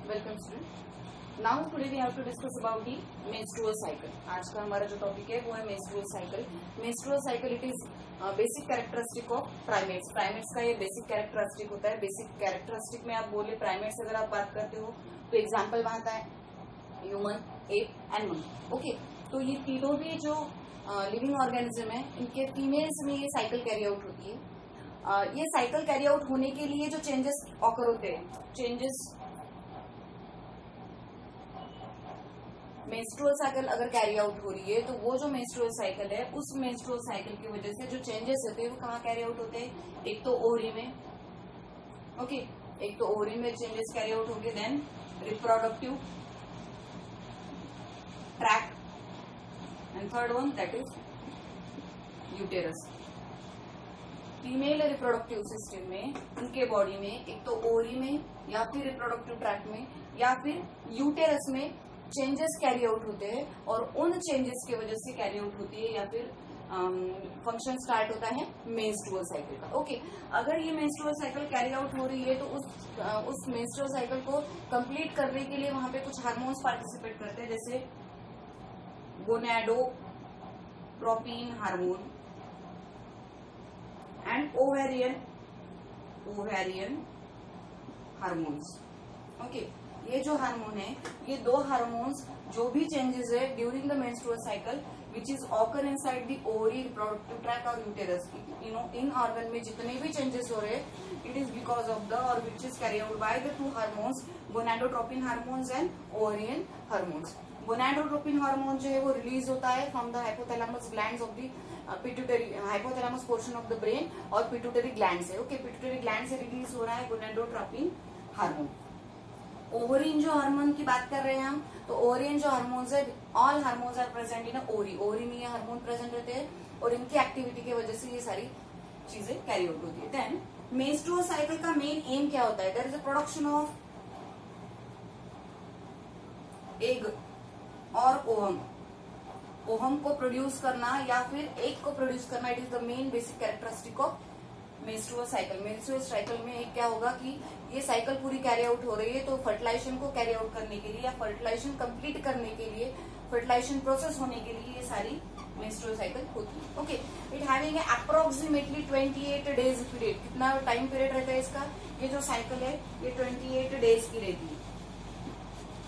Welcome student. Now today we have to discuss about the menstrual cycle. आज का हमारा जो टॉपिक है वो है menstrual cycle. Menstrual cycle it is basic characteristic of primates. Primates का ये बेसिक कैरेक्टरिस्टिक होता है। बेसिक कैरेक्टरिस्टिक में आप बोले प्राइमेट्स अगर आप बात करते हो तो एग्जाम्पल वहां आता है human, app and monkey. Okay, तो ये तीनों भी जो लिविंग ऑर्गेनिज्म है इनके फीमेल्स में ये साइकिल कैरी आउट होती है। ये साइकिल कैरी आउट होने के लिए जो चेंजेस ऑकर होते हैं, चेंजेस मेंस्ट्रुअल साइकिल अगर कैरी आउट हो रही है तो वो जो मेंस्ट्रुअल साइकिल है उस मेंस्ट्रुअल साइकिल की वजह से जो चेंजेस होते हैं वो कहाँ कैरी आउट होते हैं? एक तो ओवरी में, ओके, एक तो ओवरी में चेंजेस कैरी आउट होंगे, then reproductive tract and third one that is uterus. Female reproductive system में उनके बॉडी में एक तो ओवरी में या फिर रिप्रोडक्टिव ट्रैक में या फिर यूटेरस में चेंजेस कैरी आउट होते हैं और उन चेंजेस की वजह से कैरी आउट होती है या फिर फंक्शन स्टार्ट होता है मेंस्ट्रुअल साइकिल का। ओके, अगर ये मेंस्ट्रुअल साइकिल कैरी आउट हो रही है तो उस मेंस्ट्रुअल साइकिल को कंप्लीट करने के लिए वहां पे कुछ हार्मोन्स पार्टिसिपेट करते हैं, जैसे gonadotropin hormone and ovarian hormones. Okay, ये जो हार्मोन है, ये दो हार्मोन्स जो भी चेंजेस है during the menstrual cycle which is occur inside the ovary, reproductive track और यूटेरस, इन ऑर्गन में जितने भी चेंजेस हो रहे हैं it is because of the और which is carry out by the two hormones gonadotropin hormones and ovarian hormones. Gonadotropin hormone जो है वो रिलीज होता है from the hypothalamus glands of the pituitary, hypothalamus portion of the brain और pituitary gland से। Okay, pituitary gland से release हो रहा है गोनाडोट्रोपिन हार्मोन। ओवरीन जो हार्मोन की बात कर रहे हैं हम, तो ओवरीन जो हार्मोन्स है, all hormones are present in ovary. Ovary में ये हार्मोन प्रेजेंट रहते हैं और इनकी एक्टिविटी की वजह से ये सारी चीजें कैरी आउट होती है। देन मेंस्ट्रुअल साइकिल का मेन एम क्या होता है? There is a production of egg और ओवम। ओवम को प्रोड्यूस करना या फिर एग को प्रोड्यूस करना, it is the main basic characteristic of menstrual cycle. Menstrual cycle में एक क्या होगा कि ये साइकिल पूरी कैरी आउट हो रही है तो फर्टिलाइजेशन को कैरी आउट करने के लिए या फर्टिलाइजेशन कंप्लीट करने के लिए, फर्टिलाइजेशन प्रोसेस होने के लिए ये सारी मेंस्ट्रुअल साइकिल होती है। Okay, it having approximately 28 days period. कितना टाइम पीरियड रहता है इसका? ये जो साइकिल है ये 28 डेज की रहती है।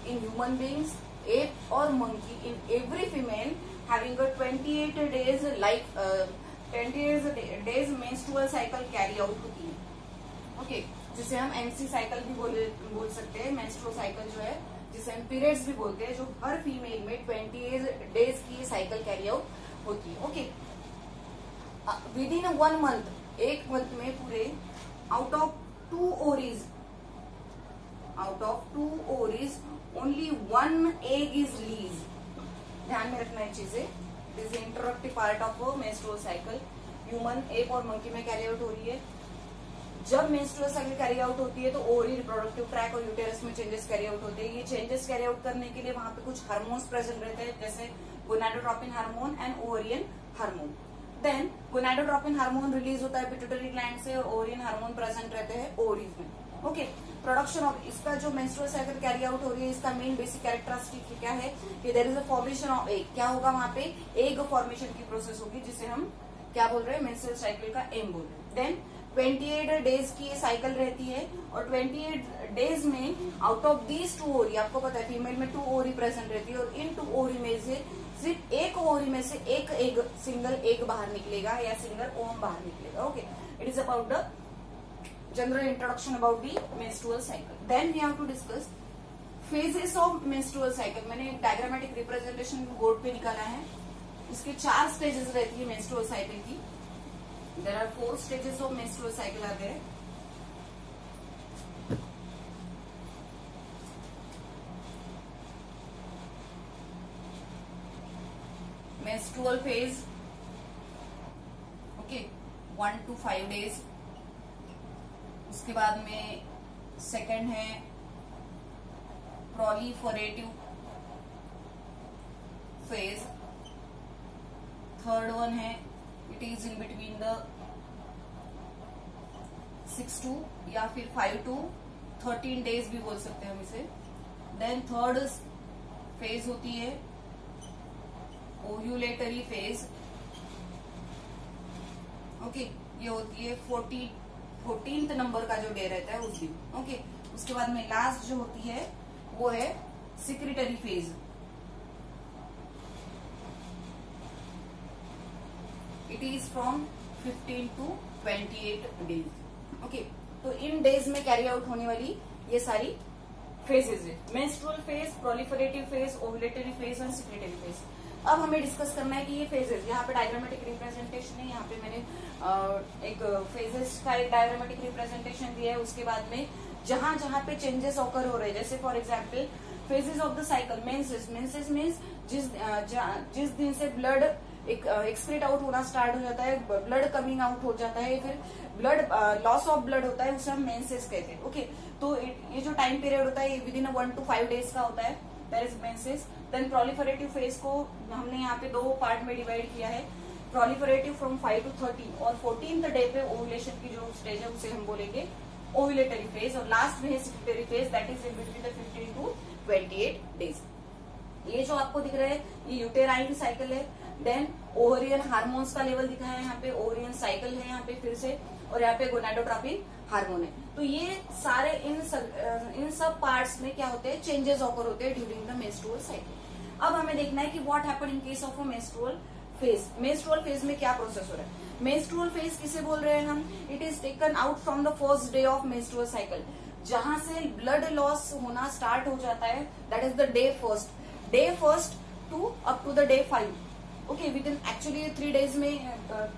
इन ह्यूमन बींग्स, एप और monkey, in every female having 28 days like 28 days menstrual cycle carry out होती है। ओके, जिसे हम एमसी साइकिल भी बोल सकते हैं। मेंस्ट्रुअल साइकिल जो है जिसे हम पीरियड्स भी बोलते हैं, जो हर फीमेल में 28 डेज की साइकिल कैरी आउट होती है। ओके, विद इन 1 मंथ, एक मंथ में पूरे out of two ovaries only 1 egg is release. ध्यान में रखना है चीजें। It is introductory part of menstrual cycle. Human, ape और मंकी में कैरी आउट हो रही है। जब मेंस्ट्रुअल साइकिल कैरी आउट होती है तो ओवरी, रिप्रोडक्टिव ट्रैक और यूटेरस में चेंजेस कैरी आउट होते हैं। ये चेंजेस कैरी आउट करने के लिए वहां पे कुछ हार्मोन्स प्रेजेंट रहते हैं, जैसे gonadotropin hormone and ovarian hormone. Then gonadotropin hormone release होता है पिट्यूटरी ग्लैंड से और ओवरियन हार्मोन प्रेजेंट रहते हैं ओवरीज में। ओके, प्रोडक्शन ऑफ इसका जो मेंस्ट्रुअल साइकिल कैरी आउट हो रही है, इसका मेन बेसिक कैरेक्टरिस्टिक क्या है कि there is a formation of egg. क्या होगा वहां पे? एग फॉर्मेशन की प्रोसेस होगी, जिसे हम क्या बोल रहे हैं? मेंस्ट्रुअल साइकिल का एम बोल रहे हैं। देन 28 डेज की ये साइकिल रहती है और 28 डेज में आउट ऑफ दीज 2 ओवरी, आपको पता है फीमेल में 2 ओवरी प्रेजेंट रहती है और इन 2 ओवरी में से सिर्फ एक ओवरी में से एक एग, सिंगल एग बाहर निकलेगा या सिंगल ओवम बाहर निकलेगा। Okay, it is about the general introduction about the menstrual cycle. Then we have to discuss phases of menstrual cycle. मैंने एक डायग्रामेटिक रिप्रेजेंटेशन बोर्ड पे निकाला है। इसके 4 स्टेजेस रहती है मेंस्ट्रुअल साइकिल की। There are 4 stages of menstrual cycle are there. Menstrual phase, okay, 1 to 5 days. उसके बाद में सेकंड है proliferative phase. थर्ड वन है it is in between the 6 to या फिर 5 to 13 डेज भी बोल सकते हैं हम इसे। देन थर्ड फेज होती है ओव्यूलेटरी फेज। ओके, ये होती है 14th नंबर का जो डे रहता है उस दिन। ओके, उसके बाद में लास्ट जो होती है वो है secretary phase. It is from 15 to 28 days. Okay, तो इन डेज में कैरी आउट होने वाली ये सारी फेजेज है, menstrual phase, proliferative phase, ovulatory phase और सिक्रेटरी फेज। अब हमें डिस्कस करना है कि ये फेजेस, यहाँ पे डायग्रामेटिक रिप्रेजेंटेशन है, यहाँ पे मैंने एक फेजेस का एक डायग्रामेटिक रिप्रेजेंटेशन दिया है। उसके बाद में जहां जहां पे चेंजेस ऑकर हो रहे हैं, जैसे for example phases of the cycle, menses means जिस दिन से ब्लड एक्सक्रीट आउट होना स्टार्ट हो जाता है, ब्लड कमिंग आउट हो जाता है, फिर ब्लड लॉस ऑफ ब्लड होता है, उसे हम मेंसेस कहते हैं। ओके, तो ये जो टाइम पीरियड होता है ये विद इन 1 to 5 डेज का होता है, that is menses. Then proliferative phase को हमने यहाँ पे 2 पार्ट में डिवाइड किया है, प्रोलिफरेटिव फ्रॉम 5 to 30, और 14th डे पे ओव्यूलेशन की जो स्टेज है उसे हम बोलेंगे ओव्यूलेटरी फेज, और लास्ट में है secretary phase, that is in between the 15 to 28 days. ये जो आपको दिख रहा है ये यूटेराइन साइकिल है। देन ओवरियन हार्मोन्स का लेवल दिखा है, यहाँ पे ओवरियन साइकिल है यहाँ पे फिर से, और यहाँ पे गोनाडोट्रोपिन हार्मोन है। तो ये सारे इन सब पार्ट्स में क्या होते हैं, चेंजेस ऑकर होते हैं ड्यूरिंग द मेंस्ट्रुअल साइकिल। अब हमें देखना है कि what happen in case of a menstrual phase. Menstrual phase में क्या प्रोसेस हो रहा है, मेंस्ट्रुअल फेज किसे बोल रहे हैं हम, it is taken out from the first day of menstrual cycle, जहां से ब्लड लॉस होना स्टार्ट हो जाता है, that is the day first to up to the day 5। Okay, within actually 3 days में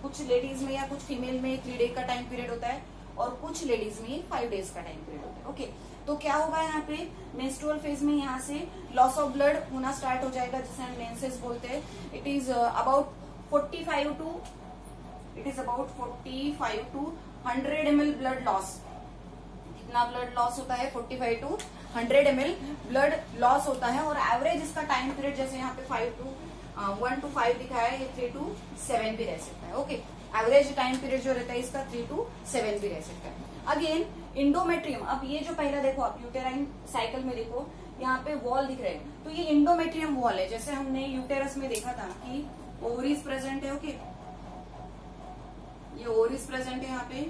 कुछ लेडीज में या कुछ फीमेल में 3 डे का टाइम पीरियड होता है, और कुछ लेडीज में 5 डेज का टाइम पीरियड होता है। ओके, तो क्या होगा यहाँ पे मेंस्ट्रुअल फेज में, यहाँ से लॉस ऑफ ब्लड होना स्टार्ट हो जाएगा, जिसे हम मेंसेस बोलते हैं। It is about 45 to 100 ml blood loss. कितना ब्लड लॉस होता है, 45 to 100 ml ब्लड लॉस होता है, और एवरेज इसका टाइम पीरियड जैसे यहाँ पे 1 to 5 दिखाया है, ये 3 to 7 भी रह सकता है। ओके, एवरेज टाइम पीरियड जो रहता है इसका 3 to 7 भी रह सकता है। अगेन इंडोमेट्रियम, अब ये जो पहला देखो आप यूटेराइन साइकिल में देखो यहाँ पे वॉल दिख रहे हैं, तो ये इंडोमेट्रियम वॉल है। जैसे हमने यूटेरस में देखा था कि ओवरीज प्रेजेंट है। ओके, ये ओवरीज प्रेजेंट है यहाँ पे,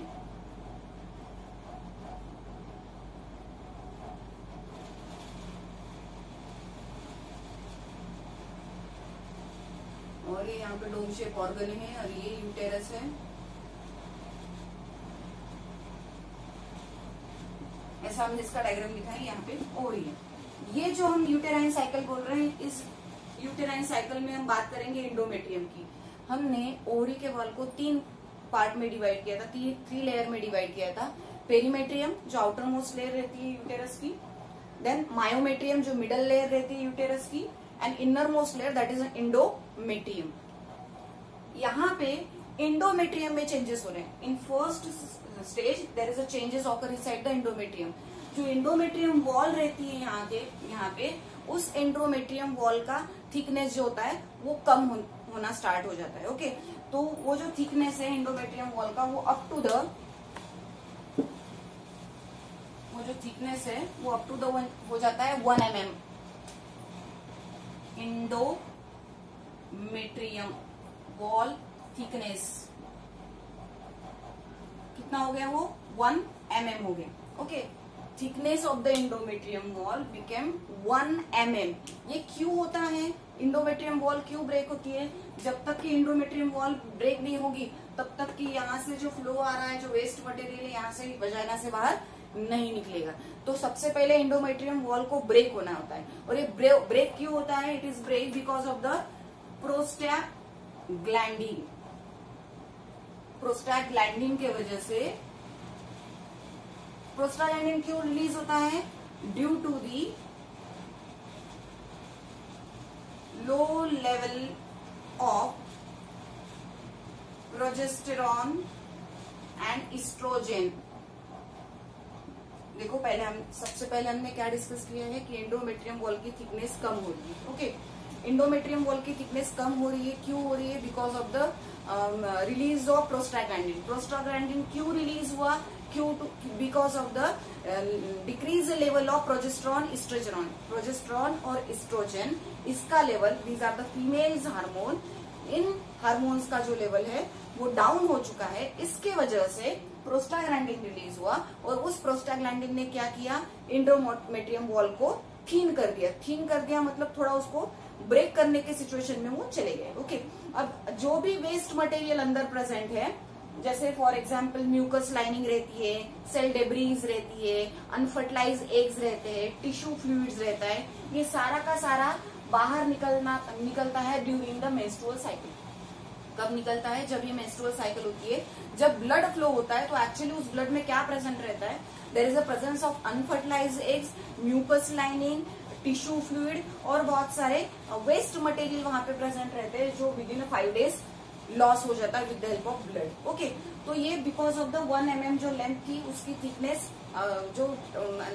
और ये यहाँ पे डोम शेप ऑर्गन है, और ये यूटेरस है। ऐसा हमने इसका डायग्राम लिखा है, यहाँ पे ओवरी है। ये जो हम यूटेराइन साइकिल बोल रहे हैं, इस यूटेराइन साइकिल में हम बात करेंगे इंडोमेट्रियम की। हमने ओवरी के वॉल को 3 पार्ट में डिवाइड किया था, 3 लेयर में डिवाइड किया था। पेरीमेट्रियम जो आउटर मोस्ट लेयर रहती है यूटेरस की, देन मायोमेट्रियम जो मिडल लेयर रहती है यूटेरस की, and inner most layer that is endometrium. यहाँ पे इंडोमेट्रियम में चेंजेस हो रहे हैं। In first stage there is a changes occur inside the endometrium. जो इंडोमेट्रियम वॉल रहती है यहाँ पे उस इंडोमेट्रियम वॉल का थिकनेस जो होता है वो कम होना स्टार्ट हो जाता है। ओके, तो वो जो थिकनेस है इंडोमेट्रियम वॉल का वो अप टू द हो जाता है 1 mm। इंडोमेट्रियम वॉल थिकनेस कितना हो गया, वो 1 mm हो गया। Okay, thickness of the endometrium wall became 1 mm। ये क्यों होता है, इंडोमेट्रियम वॉल क्यों ब्रेक होती है? जब तक कि इंडोमेट्रियम वॉल ब्रेक नहीं होगी तब तक कि यहाँ से जो फ्लो आ रहा है, जो वेस्ट मटेरियल है, यहाँ से वजाइना से बाहर नहीं निकलेगा। तो सबसे पहले इंडोमेट्रियम वॉल को ब्रेक होना होता है, और ये ब्रेक क्यों होता है? It is break because of the prostaglandin. Prostaglandin के वजह से, प्रोस्टैग्लैंडिन क्यों रिलीज होता है? Due to the low level of progesterone and estrogen. देखो सबसे पहले हमने क्या डिस्कस किया है कि इंडोमेट्रियम वॉल की थिकनेस कम हो रही है। ओके, इंडोमेट्रियम वॉल की थिकनेस कम हो रही है, क्यों हो रही है? Because of the release of prostaglandin. Prostaglandin क्यों रिलीज हुआ? Because of the decrease level of progesterone, progesterone और एस्ट्रोजन, इसका level, these are the females hormone, इन हार्मोन्स का जो लेवल है वो डाउन हो चुका है। इसके वजह से प्रोस्टाग्लैंडिन रिलीज हुआ और उस प्रोस्टाग्लैंडिन ने क्या किया, एंडोमेट्रियम वॉल को थीन कर दिया। थीन कर दिया मतलब थोड़ा उसको ब्रेक करने के सिचुएशन में वो चले गए। ओके, अब जो भी वेस्ट मटेरियल अंदर प्रेजेंट है, जैसे फॉर एग्जाम्पल म्यूकस लाइनिंग रहती है, सेल डेब्रीज रहती है, अनफर्टिलाइज एग्स रहते हैं, टिश्यू फ्लूइड्स रहता है, ये सारा का सारा बाहर निकलता है ड्यूरिंग द मेंस्ट्रुअल साइकिल। कब निकलता है, जब ये मेंस्ट्रुअल साइकिल होती है, जब ब्लड फ्लो होता है तो एक्चुअली उस ब्लड में क्या प्रेजेंट रहता है, there is a presence of unfertilized eggs, mucus lining, tissue fluid और बहुत सारे वेस्ट मटेरियल वहां पे प्रेजेंट रहते हैं जो विद इन 5 डेज लॉस हो जाता है with the help of blood. Okay, तो ये बिकॉज ऑफ द 1 mm जो लेंथ थी उसकी थिकनेस, जो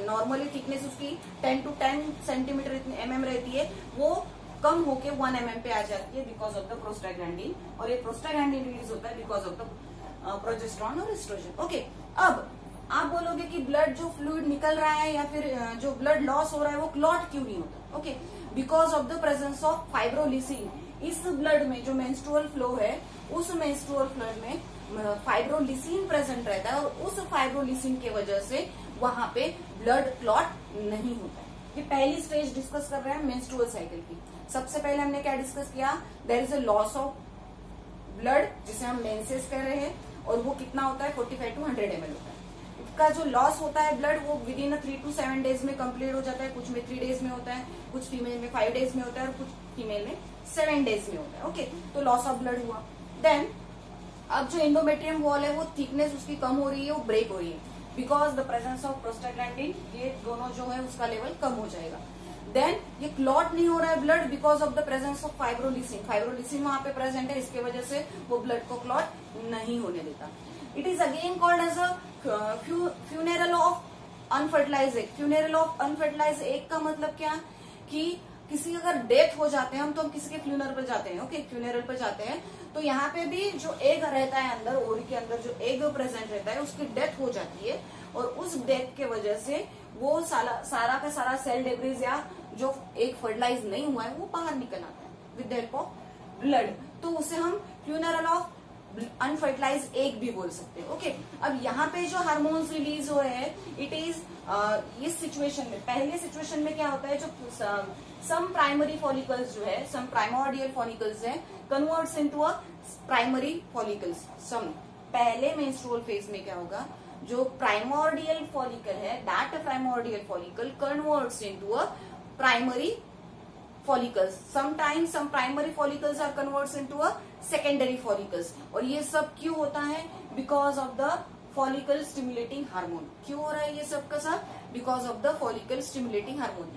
नॉर्मली थिकनेस उसकी 10 to 10 सेंटीमीटर mm रहती है, वो कम होके 1 mm पे आ जाती है बिकॉज ऑफ द प्रोस्टाग्लैंडिन, और ये प्रोस्टाग्लैंडिन रिलीज होता है बिकॉज ऑफ द प्रोजेस्ट्रॉन और एस्ट्रोजन। ओके, अब आप बोलोगे कि ब्लड जो फ्लूइड निकल रहा है या फिर जो ब्लड लॉस हो रहा है वो क्लॉट क्यों नहीं होता? Okay, because of the presence of fibrolysin. इस ब्लड में जो मेंस्ट्रुअल फ्लो है, उस मेंस्ट्रुअल फ्लड में फाइब्रोलिसिन प्रेजेंट रहता है और उस फाइब्रोलिसिन के वजह से वहां पे ब्लड क्लॉट नहीं होता है। ये पहली स्टेज डिस्कस कर रहे हैं मेंस्ट्रुअल साइकिल की। सबसे पहले हमने क्या डिस्कस किया, there is a loss of blood जिसे हम मेंसेस कह रहे हैं, और वो कितना होता है 45 to 100 ml होता है। इसका जो लॉस होता है ब्लड, वो विद इन 3 to 7 डेज में कंप्लीट हो जाता है। कुछ में 3 डेज में होता है, कुछ फीमेल में 5 डेज में होता है और कुछ फीमेल में 7 डेज में होता है। ओके, तो लॉस ऑफ ब्लड हुआ। देन अब जो एंडोमेट्रियम वॉल है वो थिकनेस उसकी कम हो रही है, वो ब्रेक हो रही है because the presence of prostaglandin, ये दोनों जो है उसका लेवल कम हो जाएगा। देन ये क्लॉट नहीं हो रहा है blood because of the presence of fibrolysin. Fibrolysin वहां पे प्रेजेंट है, इसके वजह से वो ब्लड को क्लॉट नहीं होने देता। It is again called as a funeral of unfertilize egg. Funeral of unfertilize egg का मतलब क्या, कि किसी अगर डेथ हो जाते हैं हम, तो हम किसी के फ्यूनरल पर जाते हैं। ओके, फ्यूनरल पर जाते हैं तो यहाँ पे भी जो एग रहता है अंदर, ओरी के अंदर जो एग प्रेजेंट रहता है, उसकी डेथ हो जाती है और उस डेथ के वजह से वो सारा का सारा सेल डेब्रीज या जो एग फर्टिलाइज नहीं हुआ है वो बाहर निकल आता है with the help of blood. तो उसे हम फ्यूनरल ऑफ अनफर्टिलाइज एग भी बोल सकते हैं। ओके, अब यहाँ पे जो हार्मोन्स रिलीज हो रहे हैं, इट इज इस सिचुएशन में, पहले सिचुएशन में क्या होता है, जो सम प्राइमरी फॉलिकल्स जो है, सम प्राइमोर्डियल फॉलिकल्स है, converts into a primary follicles. Some पहले मेंस्ट्रुअल फेज में क्या होगा, जो प्राइमोर्डियल फॉलिकल है, that primordial follicle converts into a primary follicles. Sometimes some primary follicles are converts into a secondary follicles. और ये सब क्यों होता है, because of the follicle stimulating hormone. क्यों हो रहा है ये सब का सब, because of the follicle stimulating hormone.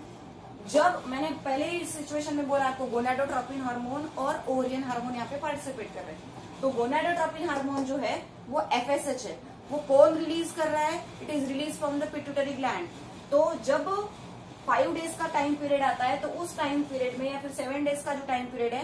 जब मैंने पहले इस सिचुएशन में बोला आपको गोनाडोट्रोपिन हार्मोन और ओवरियन हार्मोन यहाँ पे पार्टिसिपेट कर रहे हैं, तो गोनाडोट्रोपिन हार्मोन जो है वो FSH है, वो कौन रिलीज कर रहा है, it is release from the pituitary gland. तो जब 5 डेज का टाइम पीरियड आता है, तो उस टाइम पीरियड में या फिर 7 डेज का जो टाइम पीरियड है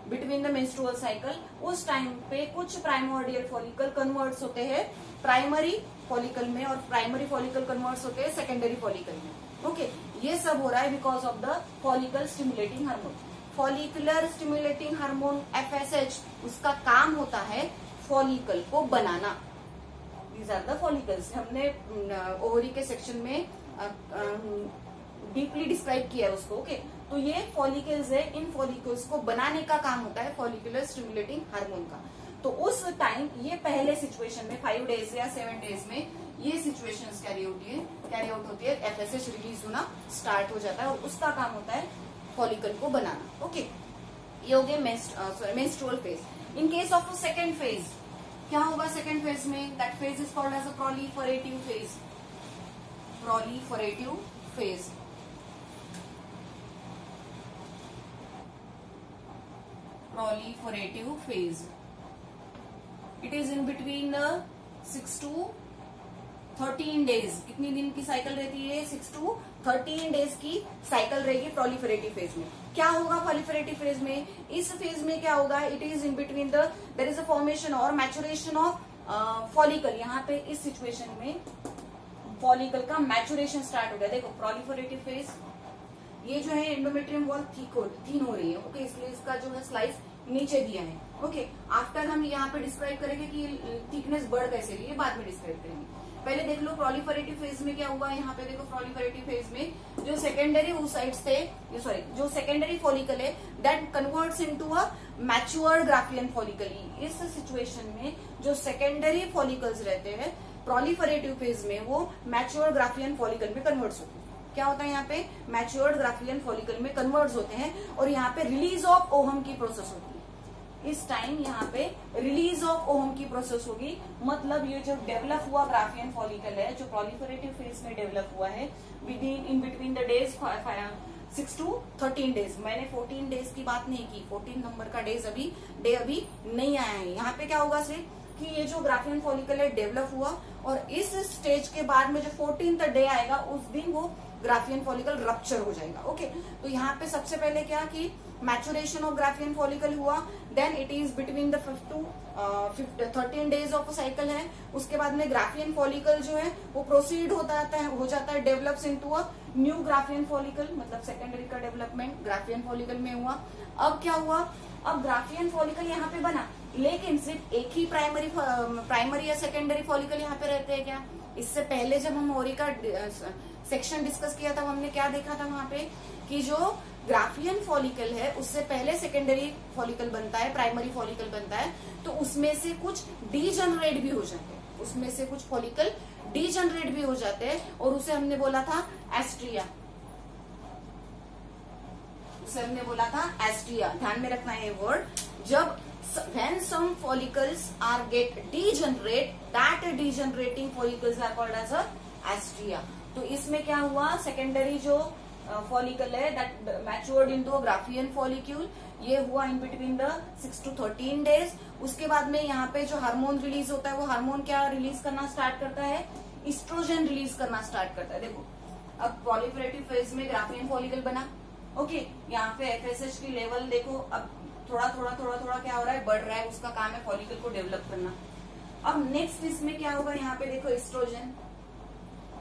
बिटवीन द मेंस्ट्रुअल साइकिल, उस टाइम पे कुछ प्राइमोर्डियल फॉलिकल कन्वर्ट्स होते हैं प्राइमरी फॉलिकल में और प्राइमरी फॉलिकल कन्वर्ट्स होते हैं सेकेंडरी फॉलिकल में। ओके, ये सब हो रहा है because of the follicle stimulating hormone. Follicular stimulating hormone FSH, उसका काम होता है फॉलिकल को बनाना। These are the follicles. हमने ओवरी के सेक्शन में डीपली डिस्क्राइब किया है उसको। ओके, तो ये फॉलिकल्स है, इन फॉलिकल्स को बनाने का काम होता है फॉलिकुलर स्टिमुलेटिंग हार्मोन का। तो उस टाइम ये पहले सिचुएशन में 5 डेज या 7 डेज में ये सिचुएशंस कैरी आउट होती है, FSH रिलीज होना स्टार्ट हो जाता है और उसका काम होता है फॉलिकल को बनाना। ओके, ये हो गया menstrual phase. In case of second phase क्या होगा, सेकेंड फेज में that phase is called as a proliferative phase. Proliferative phase, proliferative phase. It is in between 6 to 13 days. कितनी दिन की साइकिल रहती है, 6 to 13 डेज की साइकिल रहेगी प्रोलिफरेटिव फेज में। क्या होगा प्रोलिफरेटिव फेज में, इस फेज में क्या होगा, it is in between the there is a formation और मैचुरेशन ऑफ फॉलिकल, यहाँ पे इस सिचुएशन में फॉलिकल का मैचुरेशन स्टार्ट हो गया। देखो प्रोलिफरेटिव फेज, ये जो है एंडोमेट्रियम वॉल थीन हो रही है, ओके, इसलिए इसका जो है स्लाइस नीचे दिया है, ओके। आफ्टर हम यहाँ पे डिस्क्राइब करेंगे कि थिकनेस बढ़ कैसे रही है, बाद में डिस्क्राइब करेंगे। पहले देख लो प्रोलिफरेटिव फेज में क्या हुआ है। यहाँ पे देखो प्रोलिफरेटिव फेज में जो सेकेंडरी oocytes थे, सॉरी जो सेकेंडरी फॉलिकल है that converts into a matured Graafian follicle. इस सिचुएशन में जो सेकेंडरी फॉलिकल्स रहते हैं प्रोलिफरेटिव फेज में, वो मैच्योर्ड ग्राफियन फॉलिकल में कन्वर्ट्स होते हैं। क्या होता है यहाँ पे, मैच्योर्ड ग्राफियन फॉलिकल में कन्वर्ट्स होते हैं और यहाँ पे रिलीज ऑफ ओहम की प्रोसेस होती है। इस टाइम यहाँ पे रिलीज ऑफ ओहम की प्रोसेस होगी, मतलब ये जो डेवलप हुआ ग्राफियन फॉलिकल है, जो प्रोलिफरेटिव फेज में डेवलप हुआ है इन between the days 6 to 13 days. मैंने 14 डेज की बात नहीं की, 14 नंबर का डे अभी नहीं आया है। यहाँ पे क्या होगा सिर्फ कि ये जो ग्राफियन फॉलिकल है डेवलप हुआ और इस स्टेज के बाद में जो 14th डे आएगा उस दिन वो ग्राफियन फॉलिकल रप्चर हो जाएगा, ओके। तो यहाँ पे सबसे पहले क्या कि मैचुरेशन ऑफ ग्राफियन फॉलिकल हुआ, then it is between the 5 to 13 days of cycle है। उसके बाद में ग्राफियन फॉलिकल जो है वो प्रोसीड हो जाता है develops into a new Graafian follicle, मतलब सेकेंडरी का डेवलपमेंट ग्राफियन फॉलिकल में हुआ। अब क्या हुआ, अब ग्राफियन फॉलिकल यहाँ पे बना, लेकिन सिर्फ एक ही प्राइमरी या सेकेंडरी फॉलिकल यहाँ पे रहते हैं क्या। इससे पहले जब हम ओरी का सेक्शन डिस्कस किया था, हमने क्या देखा था वहां पे कि जो ग्राफियन फॉलिकल है उससे पहले सेकेंडरी फॉलिकल बनता है, प्राइमरी फॉलिकल बनता है, तो उसमें से कुछ डीजनरेट भी हो जाते हैं, उसमें से कुछ फॉलिकल डीजनरेट भी हो जाते हैं और उसे हमने बोला था एस्ट्रिया, उसे हमने बोला था एस्ट्रिया। ध्यान में रखना है ये वर्ड। जब when some follicles are get degenerate, that degenerating follicles are called as a astria। तो इसमें क्या हुआ, सेकेंडरी जो फॉलिकल है that matured into Graafian follicle, ये हुआ इन बिटवीन द 6 to 13 डेज। उसके बाद में यहाँ पे जो हार्मोन रिलीज होता है, वो हार्मोन क्या रिलीज करना स्टार्ट करता है, इस्ट्रोजन रिलीज करना स्टार्ट करता है। देखो अब प्रोलिफरेटिव फेज में ग्राफियन फॉलिकल बना, ओके, यहाँ पे एफएसएच की लेवल देखो अब थोड़ा क्या हो रहा है, बढ़ रहा है, उसका काम है फॉलिकल को डेवलप करना। अब नेक्स्ट इसमें क्या होगा, यहाँ पे देखो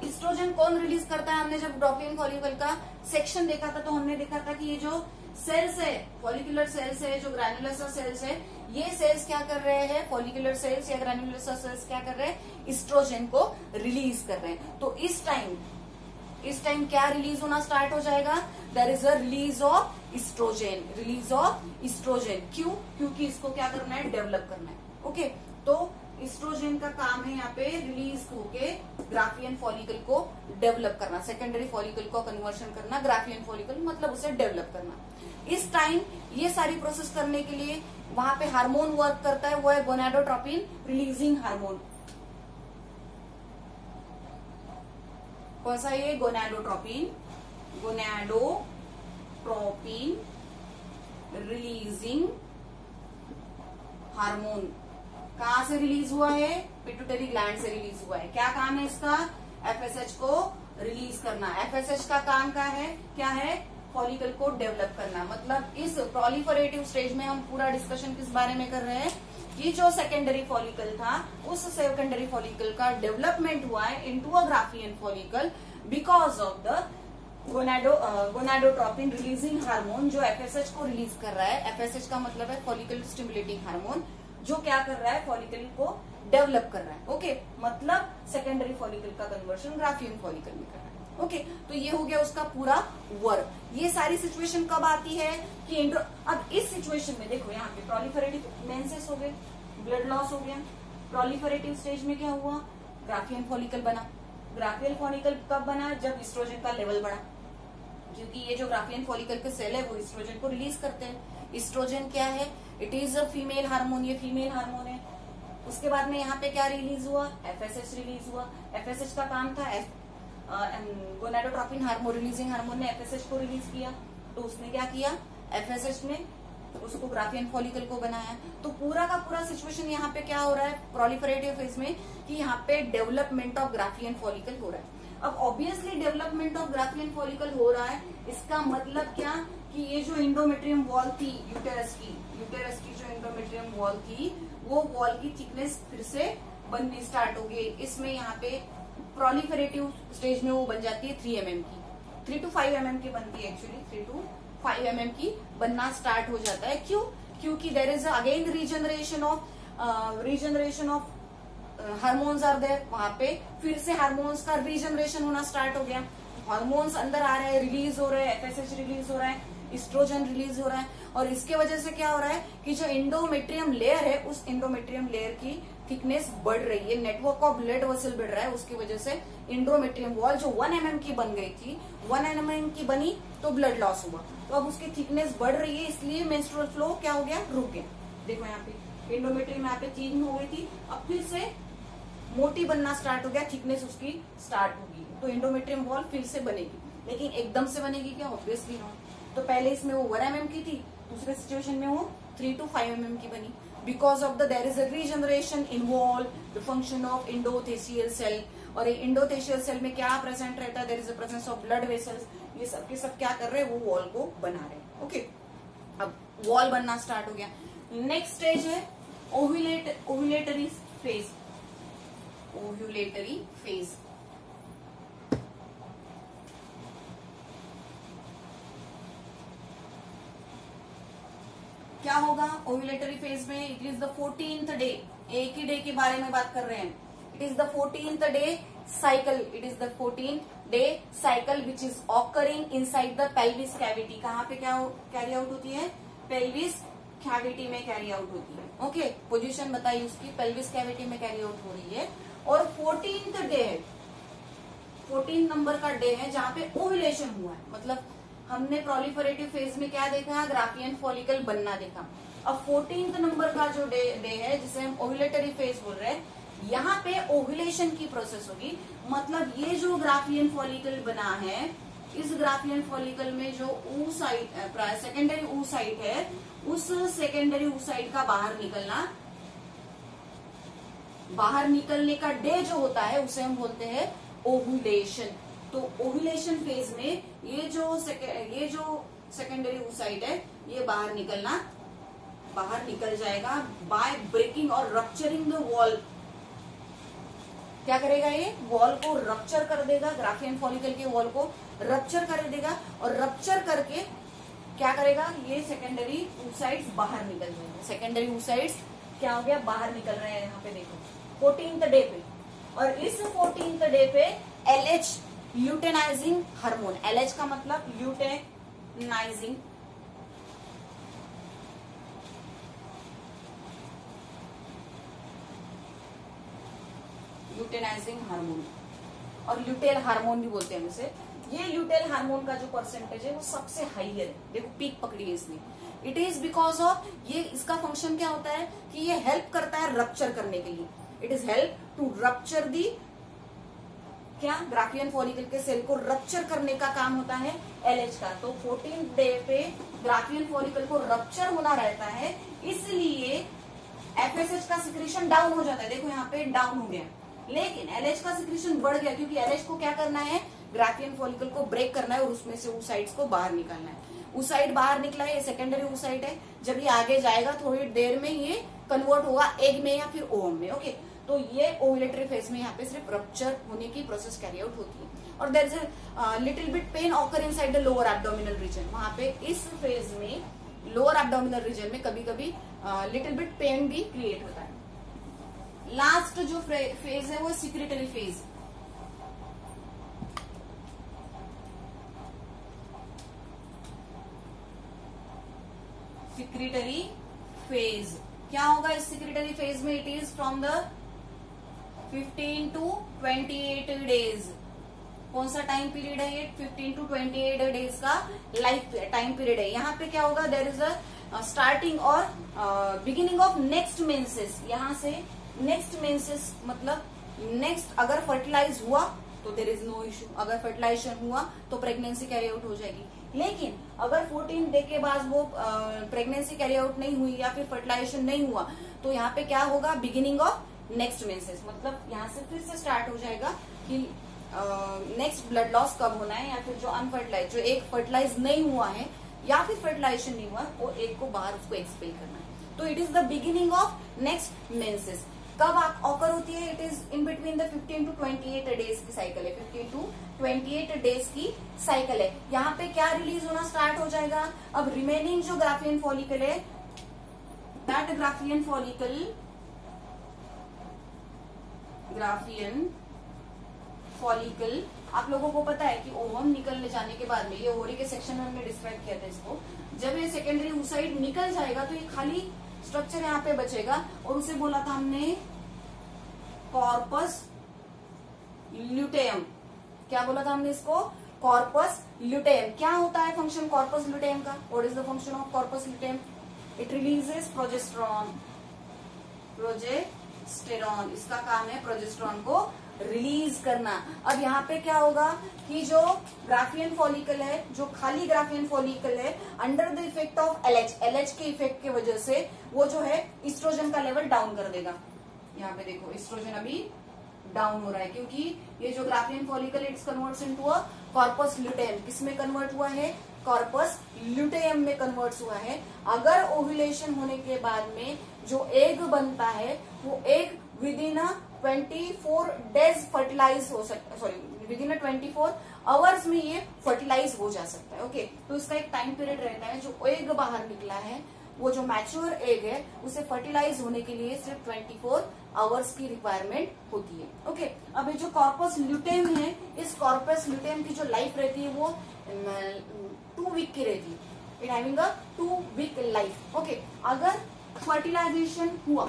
इस्ट्रोजन कौन रिलीज करता है। हमने जब ग्राफियन फॉलिकल का सेक्शन देखा था तो हमने देखा था कि ये जो सेल्स है, फॉलिकुलर सेल्स है, जो ग्रैन्युलर सेल्स है, ये सेल्स क्या कर रहे हैं, फॉलिकुलर सेल्स या ग्रैन्युलर सेल्स क्या कर रहे हैं, इस्ट्रोजन को रिलीज कर रहे हैं। तो इस टाइम क्या रिलीज होना स्टार्ट हो जाएगा, there is a release of estrogen. क्यों, क्योंकि इसको क्या करना है, डेवलप करना है, ओके। तो इस्ट्रोजन का काम है यहाँ पे रिलीज होके ग्राफियन फॉलिकल को डेवलप करना, सेकेंडरी फॉलिकल को कन्वर्शन करना, ग्राफियन फॉलिकल मतलब उसे डेवलप करना। इस टाइम ये सारी प्रोसेस करने के लिए वहां पे हार्मोन वर्क करता है, वो है गोनाडोट्रोपिन रिलीजिंग हार्मोन। कौन सा ये, गोनाडोट्रोपिन रिलीजिंग हार्मोन। कहां से रिलीज हुआ है, पिट्यूटरी ग्लैंड से रिलीज हुआ है। क्या काम है इसका, एफएसएच को रिलीज करना। एफएसएच का काम क्या है, फॉलिकल को डेवलप करना। मतलब इस प्रोलिफरेटिव स्टेज में हम पूरा डिस्कशन किस बारे में कर रहे हैं कि जो सेकेंडरी फॉलिकल था, उस सेकेंडरी फॉलिकल का डेवलपमेंट हुआ है into a Graafian follicle because of the gonadotropin releasing hormone, जो एफएसएच को रिलीज कर रहा है। एफएसएच का मतलब है फॉलिकल स्टिमुलेटिंग हार्मोन, जो क्या कर रहा है, फॉलिकल को डेवलप कर रहा है, ओके। मतलब सेकेंडरी फॉलिकल का कन्वर्शन ग्राफियन फॉलिकल में कर रहा है, ओके। तो ये हो गया उसका पूरा वर्क। ये सारी सिचुएशन कब आती है कि अब इस सिचुएशन में देखो यहाँ पे प्रोलिफरेटिव मेंसेस हो गए, ब्लड लॉस हो गया। प्रोलिफरेटिव स्टेज में क्या हुआ, ग्राफियन फॉलिकल बना। ग्राफियन फॉलिकल कब बना, जब इस्ट्रोजन का लेवल बढ़ा, क्योंकि ये जो ग्राफियन फॉलिकल के सेल है वो इस्ट्रोजन को रिलीज करते हैं। इस्ट्रोजन क्या है, it is a female hormone, ये फीमेल हार्मोन है। उसके बाद में यहाँ पे क्या रिलीज हुआ, एफएसएच रिलीज हुआ। एफएसएच का काम था, गोनाडोट्रोपिन हार्मोन रिलीजिंग हार्मोन ने एफएसएच को रिलीज किया, तो उसने क्या किया, एफएसएच ने उसको ग्राफियन फॉलिकल को बनाया। तो पूरा का पूरा सिचुएशन यहाँ पे क्या हो रहा है प्रोलिफरेटिव फेज में, कि यहाँ पे डेवलपमेंट ऑफ ग्राफियन फॉलिकल हो रहा है। अब obviously development of graafian follicle हो रहा है, इसका मतलब क्या कि ये जो इंडोमेट्रियम वॉल थी यूटेरस की जो इंडोमेट्रियम वॉल थी, वो वॉल की थिकनेस फिर से बननी स्टार्ट होगी, इसमें यहाँ पे प्रोलिफरेटिव स्टेज में वो बन जाती है 3 mm की, 3 to 5 mm की बनती है एक्चुअली, 3 to 5 mm की बनना स्टार्ट हो जाता है। क्यों? क्योंकि there is again regeneration of hormones are there, वहां पे फिर से हार्मोन्स का रीजनरेशन होना स्टार्ट हो गया, हार्मोन्स अंदर आ रहे हैं, रिलीज हो रहे हैं, एफएसएच रिलीज हो रहा है, एस्ट्रोजन रिलीज हो रहा है, और इसके वजह से क्या हो रहा है कि जो एंडोमेट्रियम लेयर है उस एंडोमेट्रियम लेयर की थिकनेस बढ़ रही है, नेटवर्क ऑफ ब्लड वेसल बढ़ रहा है, उसकी वजह से एंडोमेट्रियम वॉल जो 1 mm की बन गई थी, 1 mm की बनी तो ब्लड लॉस हुआ, तो अब उसकी थिकनेस बढ़ रही है, इसलिए मेंस्ट्रुअल फ्लो क्या हो गया, रुक गया। देखो यहाँ पे एंडोमेट्रियम यहाँ पे 3 हो गई थी, अब फिर से मोटी बनना स्टार्ट हो गया, थिकनेस उसकी स्टार्ट होगी, तो एंडोमेट्रियम वॉल फिर से बनेगी, लेकिन एकदम से बनेगी क्या, ऑब्वियसली नॉट। तो पहले इसमें वो 1 mm की थी, दूसरे सिचुएशन में वो 3 to 5 mm की बनी, because of the there is a regeneration involve the function of endothelial cell, और एंडोथेशियल सेल में क्या प्रेजेंट रहता है, there is a presence of blood vessels, ये सब के सब क्या कर रहे हैं, वो वॉल को बना रहे हैं। ओके, अब वॉल बनना स्टार्ट हो गया। नेक्स्ट स्टेज है ओव्यूलेटरी फेज, ओव्यूलेटरी फेज। क्या होगा ओव्यूलेटरी फेज में, it is the 14th day, एक ही डे के बारे में बात कर रहे हैं, it is the 14th day cycle, it is the 14th day cycle which is occurring inside the pelvis cavity. कहाँ पे क्या कैरी आउट होती है, पेल्विस कैविटी में कैरी आउट होती है। ओके, पोजीशन बताइए उसकी, पेल्विस कैविटी में कैरी आउट हो रही है, और 14th डे है, 14 नंबर का डे है जहाँ पे ओव्यूलेशन हुआ है, मतलब हमने प्रोलिफरेटिव फेज में क्या देखा, ग्राफियन फॉलिकल बनना देखा। अब 14th नंबर का जो डे है जिसे हम ओव्यूलेटरी फेज बोल रहे हैं, यहाँ पे ओव्यूलेशन की प्रोसेस होगी, मतलब ये जो ग्राफियन फॉलिकल बना है, इस ग्राफियन फॉलिकल में जो oocyte सेकेंडरी oocyte है, उस सेकेंडरी oocyte का बाहर निकलने का डे जो होता है उसे हम बोलते हैं ओव्यूलेशन। तो ओव्यूलेशन फेज में ये जो सेकेंडरी oocyte है ये बाहर निकल जाएगा बाय ब्रेकिंग और रप्चरिंग द वॉल। क्या करेगा, ये वॉल को रप्चर कर देगा, ग्राफियन फॉलिकल के वॉल को रप्चर कर देगा, और रप्चर करके क्या करेगा, ये सेकेंडरी oocytes बाहर निकल जाएंगे। सेकेंडरी oocytes क्या हो गया, बाहर निकल रहे हैं, यहाँ पे देखो 14th डे पे, और इस 14th डे पे LH ल्यूटेनाइजिंग हार्मोन, LH का मतलब ल्यूटेनाइजिंग हार्मोन, और ल्यूटेल हार्मोन भी बोलते हैं इसे। ये ल्यूटेल हार्मोन का जो परसेंटेज है वो सबसे हाईयर है, देखो पीक पकड़ी है इसने। इट इज बिकॉज ऑफ, ये इसका फंक्शन क्या होता है कि ये हेल्प करता है रप्चर करने के लिए, it is help to rupture the क्या, ग्राफियन फॉलिकल के सेल को रप्चर करने का काम होता है LH का। तो 14th डे पे ग्राफियन फॉलिकल को रप्चर होना रहता है, इसलिए FSH का सिक्रीशन डाउन हो जाता है, देखो यहाँ पे डाउन हो गया, लेकिन LH का सिक्रीशन बढ़ गया, क्योंकि LH को क्या करना है, ग्राफियन फॉलिकल को ब्रेक करना है और उसमें से oocytes को बाहर निकालना है। oocyte बाहर निकला है, ये सेकेंडरी oocyte है, जब ये आगे जाएगा थोड़ी देर में ये कन्वर्ट होगा एग में या फिर ओवम में। ओके, तो ये ओव्यूलेटरी फेज में यहाँ पे सिर्फ रप्चर होने की प्रोसेस कैरी आउट होती है, और there is a little bit pain occur inside the lower abdominal region. वहां पे इस फेज में लोअर एब्डोमिनल रीजन में कभी कभी लिटिल बिट पेन भी क्रिएट होता है। लास्ट जो फेज है वो सिक्रेटरी फेज। सिक्रेटरी फेज क्या होगा इस सिक्रेटरी फेज में, it is from the 15 to 28 days. कौन सा टाइम पीरियड है ये, 15 to 28 डेज का लाइफ टाइम पीरियड है। यहाँ पे क्या होगा, देयर इज अ स्टार्टिंग और बिगिनिंग ऑफ नेक्स्ट मेंसेस। यहाँ से नेक्स्ट मेंसेस मतलब नेक्स्ट, अगर फर्टिलाइज हुआ तो देयर इज नो इश्यू, अगर फर्टिलाइजेशन हुआ तो प्रेगनेंसी कैरी आउट हो जाएगी। लेकिन अगर 14 डे के बाद वो प्रेगनेंसी कैरी आउट नहीं हुई या फिर फर्टिलाइजेशन नहीं हुआ, तो यहाँ पे क्या होगा, बिगिनिंग ऑफ नेक्स्ट मेंसेस, मतलब यहाँ से फिर से स्टार्ट हो जाएगा कि नेक्स्ट ब्लड लॉस कब होना है, या फिर जो अनफर्टिलाइज, जो एक फर्टिलाइज नहीं हुआ है या फिर फर्टिलाइजेशन नहीं हुआ, वो एक को बाहर उसको एक्सपेल करना है। तो it is the beginning of next menses. कब ऑकर होती है? It is in between the 15 to 28 days की साइकिल है, 15 to 28 डेज की साइकिल है। यहाँ पे क्या रिलीज होना स्टार्ट हो जाएगा? अब रिमेनिंग जो ग्राफियन फॉलिकल है, दैट ग्राफियन फॉलिकल आप लोगों को पता है कि ओवम निकलने जाने के बाद में, ये ओवरी के सेक्शन में हमने डिस्क्राइब किया था इसको, जब ये सेकेंडरी oocyte निकल जाएगा तो ये खाली स्ट्रक्चर यहाँ पे बचेगा और उसे बोला था हमने कॉर्पस ल्यूटेयम। क्या बोला था हमने इसको? Corpus luteum. क्या होता है फंक्शन कॉर्पस ल्यूटेयम का? What is the function of corpus luteum? It releases progesterone. इसका काम है प्रोजेस्टेरॉन को रिलीज करना। अब यहाँ पे क्या होगा कि जो ग्राफियन फॉलिकल है, जो खाली ग्राफियन फॉलिकल है, under the effect of LH के इफेक्ट की वजह से वो जो है ईस्ट्रोजन का लेवल डाउन कर देगा। यहाँ पे देखो ईस्ट्रोजन अभी डाउन हो रहा है क्योंकि ये जो Graafian follicle it's converts into a corpus luteum. किसमें कन्वर्ट हुआ है? कॉर्पस ल्यूटेयम में कन्वर्ट हुआ है। अगर ओव्यूलेशन होने के बाद में जो एग बनता है वो egg within 24 days fertilize हो सकता है, सॉरी विद इन 24 आवर्स में ये फर्टिलाइज हो जा सकता है। ओके, तो इसका एक टाइम पीरियड रहता है। जो एग बाहर निकला है, वो जो मैच्योर एग है, उसे फर्टिलाइज होने के लिए सिर्फ 24 आवर्स की रिक्वायरमेंट होती है। ओके, अब ये जो कॉर्पस ल्यूटेयम है, इस कॉर्पस ल्यूटेयम की जो लाइफ रहती है वो 2 वीक की रहती है। It having a 2 week life. Okay, अगर फर्टिलाइजेशन हुआ,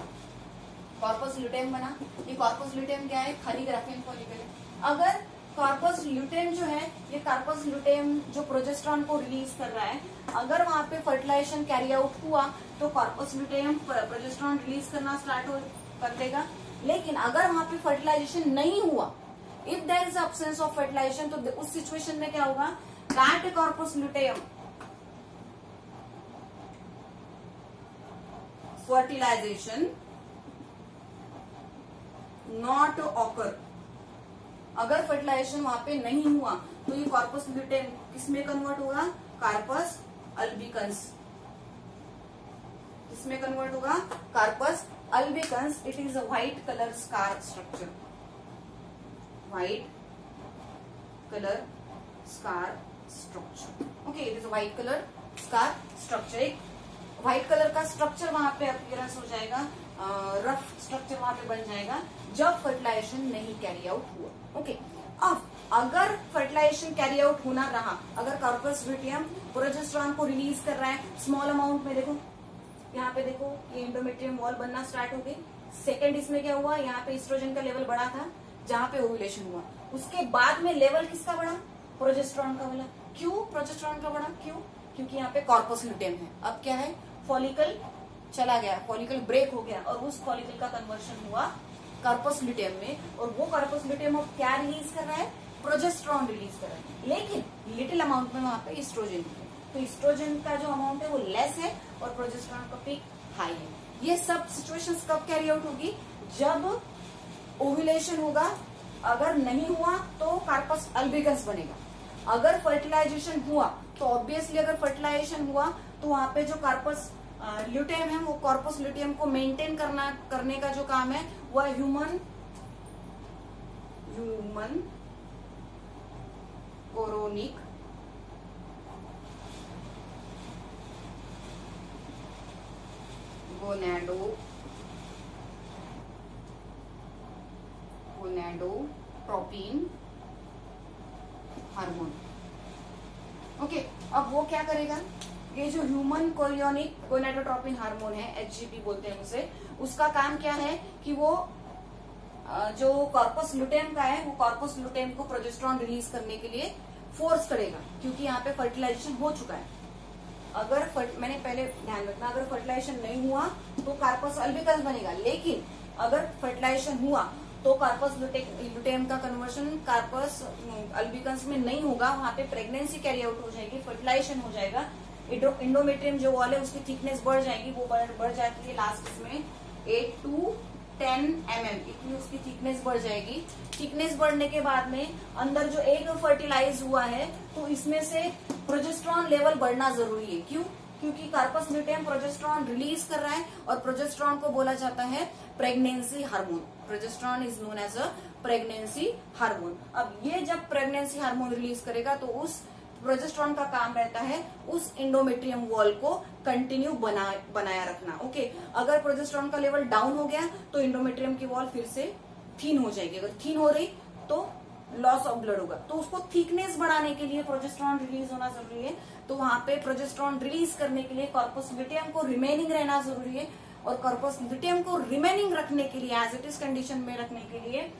कॉर्पस ल्यूटेयम बना। ये कॉर्पस ल्यूटेयम क्या है? खाली ग्राफियन फॉलिकल है। अगर कॉर्पस ल्यूटेयम जो है, ये कॉर्पस ल्यूटेयम जो प्रोजेस्टेरॉन को रिलीज कर रहा है, अगर वहां पे फर्टिलाइजेशन कैरी आउट हुआ तो कॉर्पस ल्यूटेयम प्रोजेस्टेरॉन रिलीज करना स्टार्ट कर देगा। लेकिन अगर वहां पे फर्टिलाइजेशन नहीं हुआ, if there is absence of fertilisation, तो उस सिचुएशन में क्या होगा? That corpus luteum fertilisation not occur. अगर फर्टिलाइजेशन वहां पे नहीं हुआ तो ये कॉर्पस ल्यूटेयम किसमें कन्वर्ट होगा? Corpus albicans. किसमें कन्वर्ट होगा? Corpus albicans. It is a white colour scar structure. White colour scar structure. Okay, it is a white colour scar structure. एक व्हाइट कलर का स्ट्रक्चर वहां पे अपीयरेंस हो जाएगा, रफ स्ट्रक्चर वहां पे बन जाएगा जब फर्टिलाइजेशन नहीं कैरी आउट हुआ। ओके, अब अगर फर्टिलाइजेशन कैरी आउट होना रहा, अगर कॉर्पस ल्यूटेयम प्रोजेस्टेरॉन को रिलीज कर रहा है स्मॉल अमाउंट में, देखो यहाँ पे देखो ये एंडोमेट्रियम वॉल बनना स्टार्ट हो गई। सेकेंड इसमें क्या हुआ? यहाँ पे ईस्ट्रोजन का लेवल बढ़ा था जहां पे ओव्यूलेशन हुआ। उसके बाद में लेवल किसका बढ़ा? प्रोजेस्टेरॉन का बढ़ा। क्यों प्रोजेस्टेरॉन का बढ़ा? क्यों? क्योंकि यहाँ पे कॉर्पस ल्यूटेयम है। अब क्या है? फॉलिकल चला गया, फॉलिकल ब्रेक हो गया और उस फॉलिकल का कन्वर्शन हुआ कॉर्पस ल्यूटेयम में। और वो कॉर्पस ल्यूटेयम अब क्या रिलीज कर रहा है? प्रोजेस्टेरॉन रिलीज कर रहा है, लेकिन लिटिल अमाउंट में वहां पे ईस्ट्रोजन है। तो ईस्ट्रोजन का जो अमाउंट है वो लेस है और प्रोजेस्टेरॉन का पीक हाई है। ये सब सिचुएशंस कब कैरी आउट होगी? जब ओव्यूलेशन होगा। अगर नहीं हुआ तो कार्पस अल्बिकन्स बनेगा। अगर फर्टिलाइजेशन हुआ तो ऑब्वियसली, अगर फर्टिलाइजेशन हुआ तो वहां पे जो कार्पस ल्यूटेयम है, वो कॉर्पस ल्यूटेयम को मेंटेन करने का जो काम है वो human chorionic gonadotropin hormone. Okay, अब वो क्या करेगा? ये जो ह्यूमन कोरियोनिक गोनेडोट्रोपिन हार्मोन है, एचजीपी बोलते हैं उसे, उसका काम क्या है कि वो जो कॉर्पस ल्यूटेयम का है, वो कॉर्पस ल्यूटेयम को प्रोजेस्टेरॉन रिलीज करने के लिए फोर्स करेगा, क्योंकि यहाँ पे फर्टिलाइजेशन हो चुका है। अगर मैंने पहले ध्यान रखना, अगर फर्टिलाइजेशन नहीं हुआ तो कार्पस अल्बिकन्स बनेगा, लेकिन अगर फर्टिलाइजेशन हुआ तो कार्पस ल्यूटेयम का कन्वर्शन कार्पस अल्बिकन्स में नहीं होगा। वहां पे प्रेगनेंसी कैरी आउट हो जाएगी, फर्टिलाइजेशन हो जाएगा, इंडोमेट्रियम जो वॉल है उसकी थिकनेस बढ़ जाएगी, वो बढ़ जाती है लास्ट में 8 to 10 mm, इतनी उसकी थिकनेस बढ़ जाएगी। थिकनेस बढ़ने के बाद में अंदर जो एग फर्टिलाइज हुआ है तो इसमें से प्रोजेस्टेरॉन लेवल बढ़ना जरूरी है। क्यों? क्योंकि कार्पस ल्यूटेयम प्रोजेस्टेरॉन रिलीज कर रहा है और प्रोजेस्टेरॉन को बोला जाता है pregnancy hormone. Progesterone is known as a pregnancy hormone. अब ये जब प्रेगनेंसी हार्मोन रिलीज करेगा तो उस प्रोजेस्टेरॉन का काम रहता है उस एंडोमेट्रियम वॉल को कंटिन्यू बनाया रखना। ओके, अगर प्रोजेस्टेरॉन का लेवल डाउन हो गया तो एंडोमेट्रियम की वॉल फिर से थीन हो जाएगी। अगर थीन हो रही तो लॉस ऑफ ब्लड होगा। तो उसको थिकनेस बढ़ाने के लिए प्रोजेस्टेरॉन रिलीज होना जरूरी है। तो वहां पे प्रोजेस्टेरॉन रिलीज करने के लिए कॉर्पस ल्यूटेयम को रिमेनिंग रहना जरूरी है। और कॉर्पस ल्यूटेयम को रिमेनिंग रखने के लिए, एज इट इज कंडीशन में रखने के लिए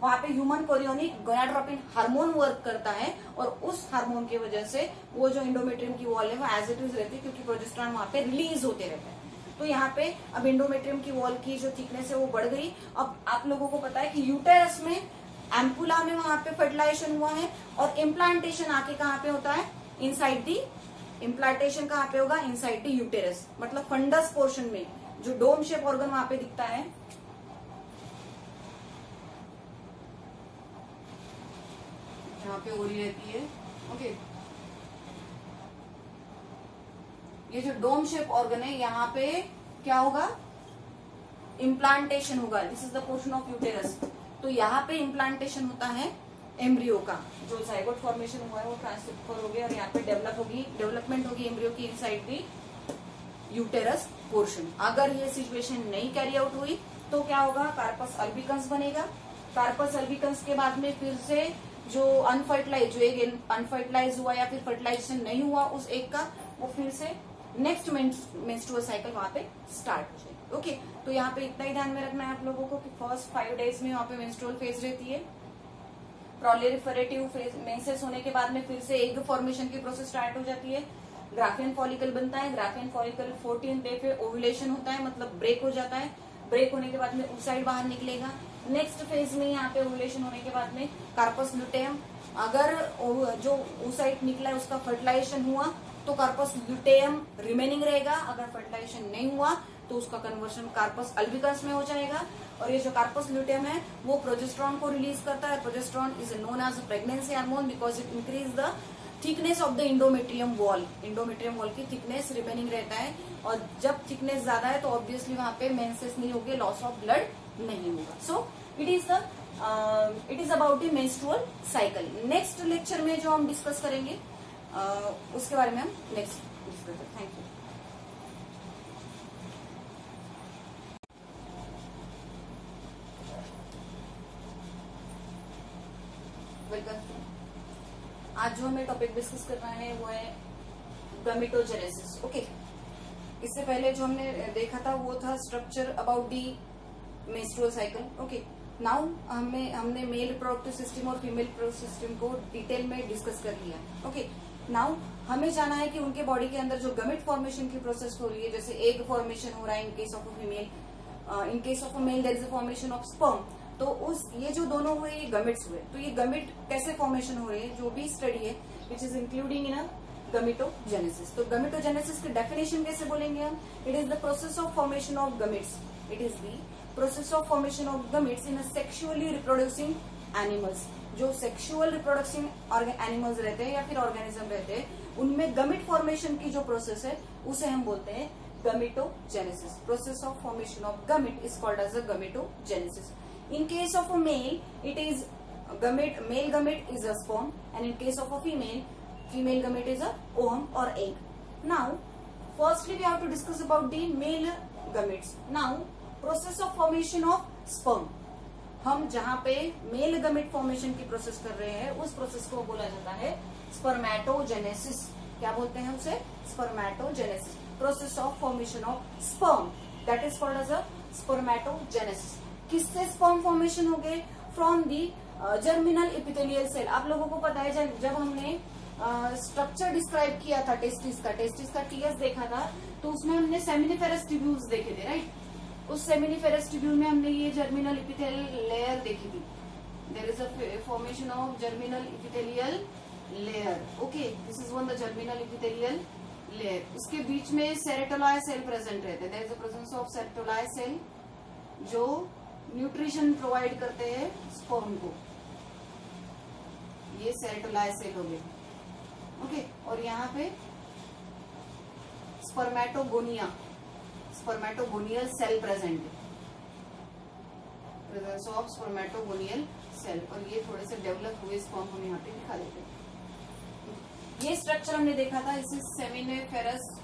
वहां पे human chorionic gonadotropin hormone work करता है। और उस हार्मोन की वजह से वो जो एंडोमेट्रियम की वॉल है वो एज इट इज रहती है, क्योंकि प्रोजेस्टेरॉन वहां पे रिलीज होते रहते हैं। तो यहाँ पे अब एंडोमेट्रियम की वॉल की जो थिकनेस है वो बढ़ गई। अब आप लोगों को पता है कि यूटेरस में, एम्पुला में वहां पे फर्टिलाइजेशन हुआ है और इम्प्लांटेशन आके कहाँ पे होता है, इनसाइड दी। इम्प्लांटेशन कहाँ पे होगा, इनसाइड दी यूटेरस, मतलब फंडस पोर्शन में जो डोम शेप ऑर्गन वहां पे दिखता है, यहाँ पे हो रही रहती है। ओके, ये जो डोम शेप ऑर्गन है यहाँ पे क्या होगा, इम्प्लांटेशन होगा। This is the portion of uterus. तो यहाँ पे इम्प्लांटेशन होता है एम्ब्रियो का। जो जाइगोट फॉर्मेशन हुआ है वो ट्रांसफर हो गया और यहाँ पे डेवलपमेंट होगी एम्ब्रियो की इनसाइड दी यूटेरस पोर्शन। अगर ये सिचुएशन नहीं कैरी आउट हुई तो क्या होगा, कार्पस अल्बिकंस बनेगा। कार्पस अल्बिकंस के बाद में फिर से जो अनफर्टिलाइज, जो एक अनफर्टिलाइज हुआ या फिर फर्टिलाइजेशन नहीं हुआ उस एक का, वो फिर से नेक्स्ट मेंस्ट्रुअल साइकिल वहां पे स्टार्ट हो जाएगी। ओके, तो यहाँ पे इतना ही ध्यान में रखना है आप लोगों को कि फर्स्ट 5 डेज में वहां पे मेंस्ट्रुअल फेज रहती है। प्रोलिफरेटिव फेज मेंसेस होने के बाद में फिर से एग फॉर्मेशन की प्रोसेस स्टार्ट हो जाती है। ग्राफियन फॉलिकल बनता है। ग्राफियन फॉलिकल 14th डे पे ओव्यूलेशन होता है, मतलब ब्रेक हो जाता है। ब्रेक होने के बाद में oocyte बाहर निकलेगा। नेक्स्ट फेज में यहाँ पे ओव्यूलेशन होने के बाद में कार्पस ल्यूटेयम, अगर जो oocyte निकला है उसका फर्टिलाइजेशन हुआ तो कार्पस ल्यूटेयम रिमेनिंग रहेगा। अगर फर्टिलाइजेशन नहीं हुआ तो उसका कन्वर्शन कार्पस अल्बिकस में हो जाएगा। और ये जो कार्पस ल्यूटेयम है वो प्रोजेस्टेरॉन को रिलीज करता है। Progesterone is known as pregnancy hormone because it increase the thickness of the endometrium wall. Endometrium wall की थिकनेस रिमेनिंग रहता है और जब थिकनेस ज्यादा है तो ऑब्वियसली वहां पे मेंसेस नहीं होगी, लॉस ऑफ ब्लड नहीं होगा। सो it is about the menstrual cycle. Next lecture में जो हम डिस्कस करेंगे उसके बारे में हम नेक्स्ट डिस्कस करेंगे। Thank you. वेलकम। आज जो हमें टॉपिक डिस्कस करना है वो है गमेटोजेनेसिस। ओके, इससे पहले जो हमने देखा था वो था structure about the menstrual cycle. Okay, now हमने मेल रिप्रोडक्टिव सिस्टम और फीमेल रिप्रोडक्टिव सिस्टम को डिटेल में डिस्कस कर लिया। ओके, नाउ हमें जाना है कि उनके बॉडी के अंदर जो गमेट फॉर्मेशन की प्रोसेस हो रही है, जैसे एग फॉर्मेशन हो रहा है in case of a female, in case of a male there is a formation of sperm. तो ये जो दोनों हुए ये गमेट्स हुए। तो ये गमेट कैसे फॉर्मेशन हो रही है, जो भी स्टडी है विच इज इंक्लूडिंग इन अ गमेटोजेनेसिस। तो गमेटोजेनेसिस की डेफिनेशन कैसे बोलेंगे हम, it is the process of formation of gametes. It is the process of formation of gametes in a sexually reproducing animals. जो सेक्सुअल रिप्रोडक्टिंग एनिमल्स रहते हैं या फिर ऑर्गेनिज्म रहते हैं उनमें गमेट फॉर्मेशन की जो प्रोसेस है उसे हम बोलते हैं gametogenesis. Process of formation of gamete is called as a gametogenesis. In case of a male, it is gamete. Male gamete is a sperm, and in case of a female, female gamete is a ovum or egg. Now, firstly, we have to discuss about the male gametes. Now, process of formation of sperm. हम जहाँ पे male gamete formation की process कर रहे हैं उस process को बोला जाता है स्पर्मेटोजेनेसिस। क्या बोलते हैं उसे, spermatogenesis. Process of formation of sperm, that is called as a spermatogenesis. किससे स्पर्म फॉर्मेशन हो गए, from the germinal epithelial cell. आप लोगों को पता है जब हमने स्ट्रक्चर डिस्क्राइब किया था टेस्टिस का टीएस देखा था तो उसमें हमने सेमिनिफेरस ट्यूब्यूल्स देखे थे, राइट। उस सेमिनिफेरस ट्यूब्यूल में हमने ये जर्मिनल एपिथेलियल लेयर देखी थी। There is a formation of germinal epithelial layer. Okay, this is one the germinal epithelial layer. उसके बीच में सेरेटोलाय सेल प्रेजेंट रहते हैं। There is a presence of Sertoli cell जो न्यूट्रिशन प्रोवाइड करते हैं स्पर्म को। ये सेरेटोलाय सेल हो गए। ओके, और यहाँ पे spermatogonia, spermatogonial cell present, presence of spermatogonial cell. और ये थोड़े से डेवलप हुए स्पर्म हम यहाँ पे दिखा देते हैं। ये स्ट्रक्चर हमने देखा था, इसे सेमिनिफेरस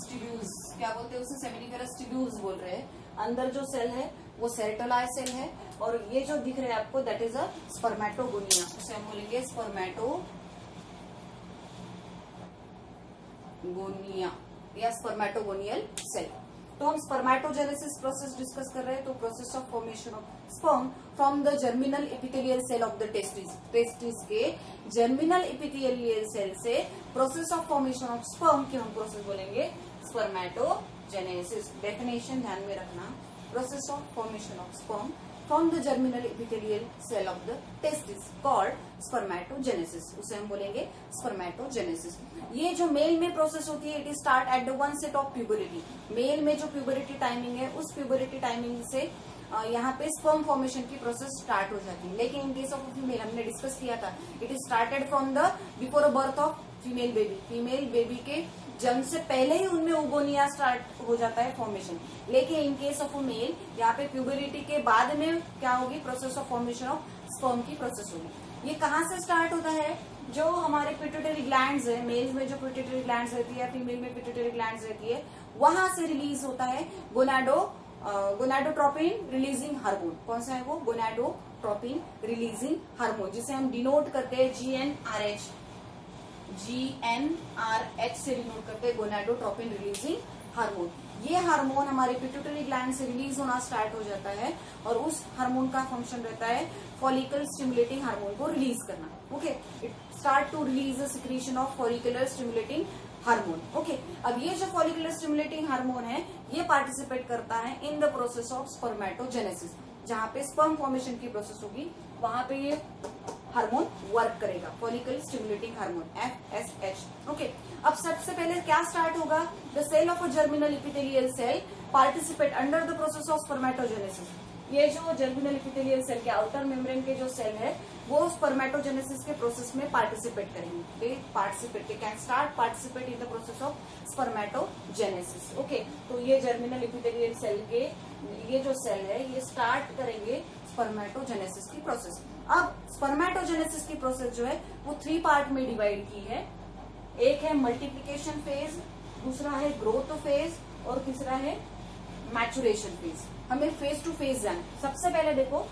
ट्यूब्यूल्स क्या बोलते हैं, उसे सेमिनिफेरस ट्यूब्यूल्स बोल रहे हैं। अंदर जो सेल है वो सेरेटोलाय सेल है, और ये जो दिख रहा है आपको दैट इज अ स्पर्मेटोगोनिया, उसे हम बोलेंगे स्पर्मेटोगोनिया या स्पर्मेटोगोनियल सेल। तो हम स्पर्मेटोजेनेसिस प्रोसेस डिस्कस कर रहे हैं। तो process of formation of sperm from the germinal epithelial cell of the testis, testis के जर्मिनल एपिथेलियल सेल से process of formation of sperm की हम प्रोसेस बोलेंगे स्पर्मेटोजेनेसिस। डेफिनेशन ध्यान में रखना, process of formation of sperm from the germinal epithelial cell of the testis called spermatogenesis, उसे हम बोलेंगे स्पर्मेटोजेनेसिस। ये जो मेल में प्रोसेस होती है, it is start at the onset of puberty. Male में जो प्यूबरिटी टाइमिंग है, उस प्यूबरिटी टाइमिंग से यहाँ पे स्पर्म फॉर्मेशन की प्रोसेस स्टार्ट हो जाती है। लेकिन इन केस ऑफ फीमेल हमने डिस्कस किया था, it is started from the before birth of female baby. Female baby के जन्म से पहले ही उनमें ओगोनिया स्टार्ट हो जाता है फॉर्मेशन। लेकिन इन केस ऑफ मेल यहाँ पे प्यूबरिटी के बाद में क्या होगी, process of formation of sperm की प्रोसेस होगी। ये कहाँ से स्टार्ट होता है, जो हमारे पिट्यूटरी ग्लैंड्स है, मेल में जो पिट्यूटरी ग्लैंड्स रहती है, फीमेल में पिट्यूटरी ग्लैंड्स रहती है, वहां से रिलीज होता है गोनाडोट्रोपिन रिलीजिंग हार्मोन। कौन सा है वो, गोनाडोट्रोपिन रिलीजिंग हार्मोन, जिसे हम डिनोट करते हैं GnRH से डिनोट करते हैं, गोनाडोट्रोपिन रिलीजिंग हार्मोन। ये हार्मोन हमारे पिट्यूटरी ग्लैंड से रिलीज होना स्टार्ट हो जाता है, और उस हार्मोन का फंक्शन रहता है फॉलिकल स्टिमुलेटिंग हार्मोन को रिलीज करना। Okay, it start to release the secretion of follicular stimulating hormone. Okay, अब ये जो फॉलिकुलर स्टिमुलेटिंग हार्मोन है, ये पार्टिसिपेट करता है in the process of spermatogenesis. जहाँ पे स्पर्म फॉर्मेशन की प्रोसेस होगी, वहां पे ये हार्मोन वर्क करेगा, follicle stimulating hormone FSH। Okay, अब सबसे पहले क्या स्टार्ट होगा, the cell of a germinal epithelial cell participate under the process of spermatogenesis. ये जो जर्मिनल एपिथेलियल सेल के आउटर मेम्ब्रेन के जो सेल है, वो स्पर्मेटोजेनेसिस के प्रोसेस में पार्टिसिपेट करेंगे। They can start participate in the process of spermatogenesis. Okay, तो ये जर्मिनल एपिथेलियल सेल के ये जो सेल है, ये स्टार्ट करेंगे स्पर्मेटोजेनेसिस की प्रोसेस। अब स्पर्मेटोजेनेसिस की प्रोसेस जो है वो 3 पार्ट में डिवाइड की है। एक है मल्टीप्लिकेशन फेज, दूसरा है ग्रोथ फेज, और तीसरा है मैचुरेशन फेज। हमें फेज टू फेज जाना। सबसे पहले देखो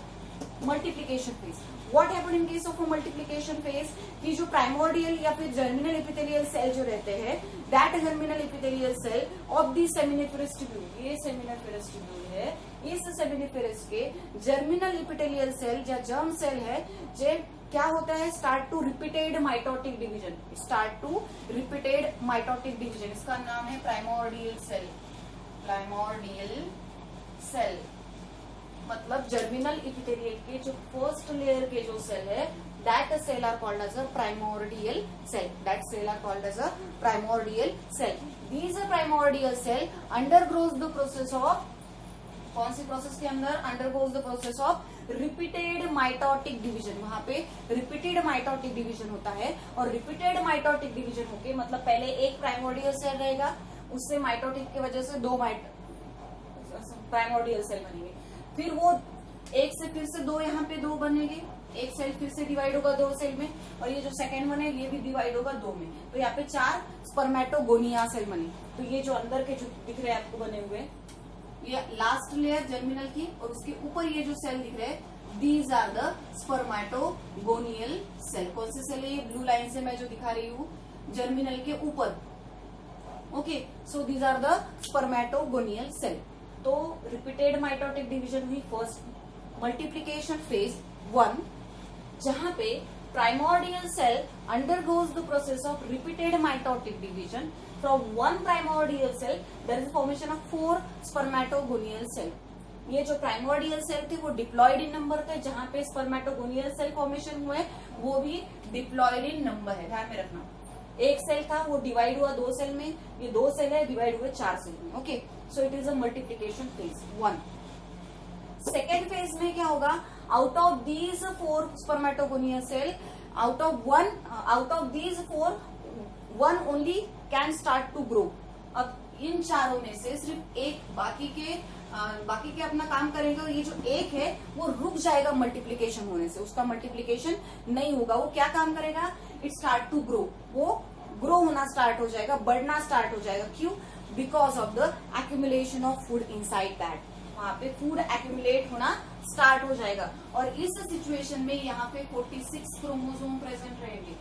multiplication phase. What happen in case of multiplication phase, कि जो प्राइमोर्डियल या फिर जर्मिनल एपिथेलियल सेल जो रहते हैं, that germinal epithelial cell of the seminiferous tubule, ये सेमिनिफेरस ट्यूब्यूल है, इस सेमिनिफेरस के जर्मिनल एपिथेलियल सेल या जर्म सेल है, जो क्या होता है, start to repeated mitotic division, start to repeated mitotic division. इसका नाम है प्राइमोर्डियल सेल। प्राइमोर्डियल सेल मतलब जर्मिनल एपिथेलियल के जो फर्स्ट लेयर के जो सेल है, that cell are called as a primordial cell. That cell are called as a primordial cell. These primordial cell undergoes the process of, कौन सी process के अंदर, undergoes the process of repeated mitotic division। वहां पे repeated mitotic division होता है, और repeated mitotic division होके मतलब पहले एक प्राइमोर्डियल सेल रहेगा, उससे माइटोटिक की वजह से 2 प्राइमोर्डियल सेल बनेंगे, फिर वो एक से फिर से 2 यहाँ पे 2 बनेंगे, एक सेल फिर से डिवाइड होगा 2 सेल में, और ये जो सेकेंड वन है ये भी डिवाइड होगा 2 में। तो यहाँ पे 4 स्पर्मेटोगोनिया सेल बने। तो ये जो अंदर के जो दिख रहे हैं आपको बने हुए, ये लास्ट लेयर जर्मिनल की, और उसके ऊपर ये जो सेल दिख रहे हैं, these are the spermatogonial cell. कौन से सेल है ये, ब्लू लाइन से मैं जो दिखा रही हूँ, जर्मिनल के ऊपर। Okay, so these are the spermatogonial cell. तो रिपीटेड माइटोटिक डिवीजन हुई फर्स्ट, मल्टीप्लिकेशन फेज 1, जहां पे primordial cell undergoes the process of repeated mitotic division. From 1 primordial cell there is formation of 4 spermatogonial cell. ये जो primordial cell थे वो diploid in number थे, जहां पे स्पर्मेटोगोनियल सेल फॉर्मेशन हुए वो भी डिप्लॉयड इन नंबर है, ध्यान में रखना। एक सेल था वो डिवाइड हुआ 2 सेल में, ये 2 सेल है डिवाइड हुए 4 सेल में। Okay, so it is a multiplication phase 1। Second phase में क्या होगा, out of these 4 spermatogonial cell, out of these 4 one only can start to grow. अब इन चारों में से सिर्फ एक बाकी के अपना काम करेंगे और ये जो एक है वो रुक जाएगा मल्टीप्लीकेशन होने से, उसका मल्टीप्लीकेशन नहीं होगा। वो क्या काम करेगा? इट स्टार्ट टू ग्रो, वो ग्रो होना स्टार्ट हो जाएगा, बढ़ना स्टार्ट हो जाएगा। क्यों? Because of the accumulation of food inside that. वहां पे फूड एक्यूमुलेट होना स्टार्ट हो जाएगा और इस सिचुएशन में यहाँ पे 46 क्रोमोसोम प्रेजेंट रहेंगे।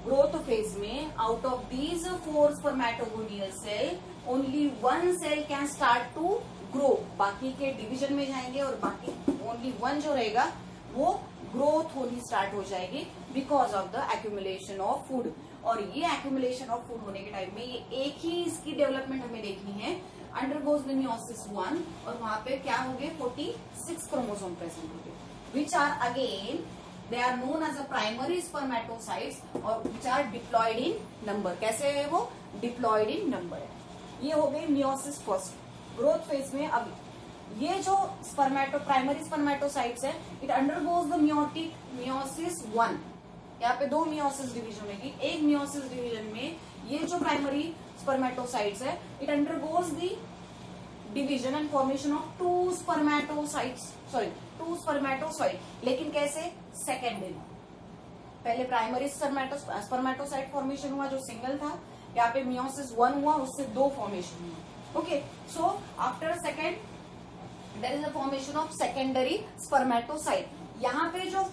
ग्रोथ फेज में out of these 4 spermatogonial cell only 1 cell can start to grow. बाकी के डिवीजन में जाएंगे और बाकी ओनली 1 जो रहेगा वो ग्रोथ होनी स्टार्ट हो जाएगी because of the accumulation of food. और ये एक्यूमुलेशन ऑफ फूड होने के टाइम में ये एक ही इसकी डेवलपमेंट हमें देखनी है, अंडरगोज द मियोसिस 1 और वहां पे क्या होंगे 46 क्रोमोसोम प्रेजेंट होंगे which are again they are known as a primary spermatocytes और which are diploid in number. कैसे है वो? डिप्लॉयड इन नंबर है। ये हो गई मियोसिस फर्स्ट। ग्रोथ फेज में अब ये जो प्राइमरी स्पर्मेटोसाइट्स है इट अंडरगोज द मियोसिस 1। यहाँ पे 2 मियोसिस डिवीजन होगी। एक मियोसिस डिवीजन में ये जो प्राइमरी स्पर्मेटोसाइट्स है it undergoes the division and formation of 2 spermatocyte. लेकिन कैसे? सेकेंडरी। पहले प्राइमरी स्पर्मेटोसाइट फॉर्मेशन हुआ जो सिंगल था, यहाँ पे मियोसिस 1 हुआ, उससे 2 फॉर्मेशन हुआ। Okay, so after second there is a formation of secondary spermatocyte. यहाँ पे जो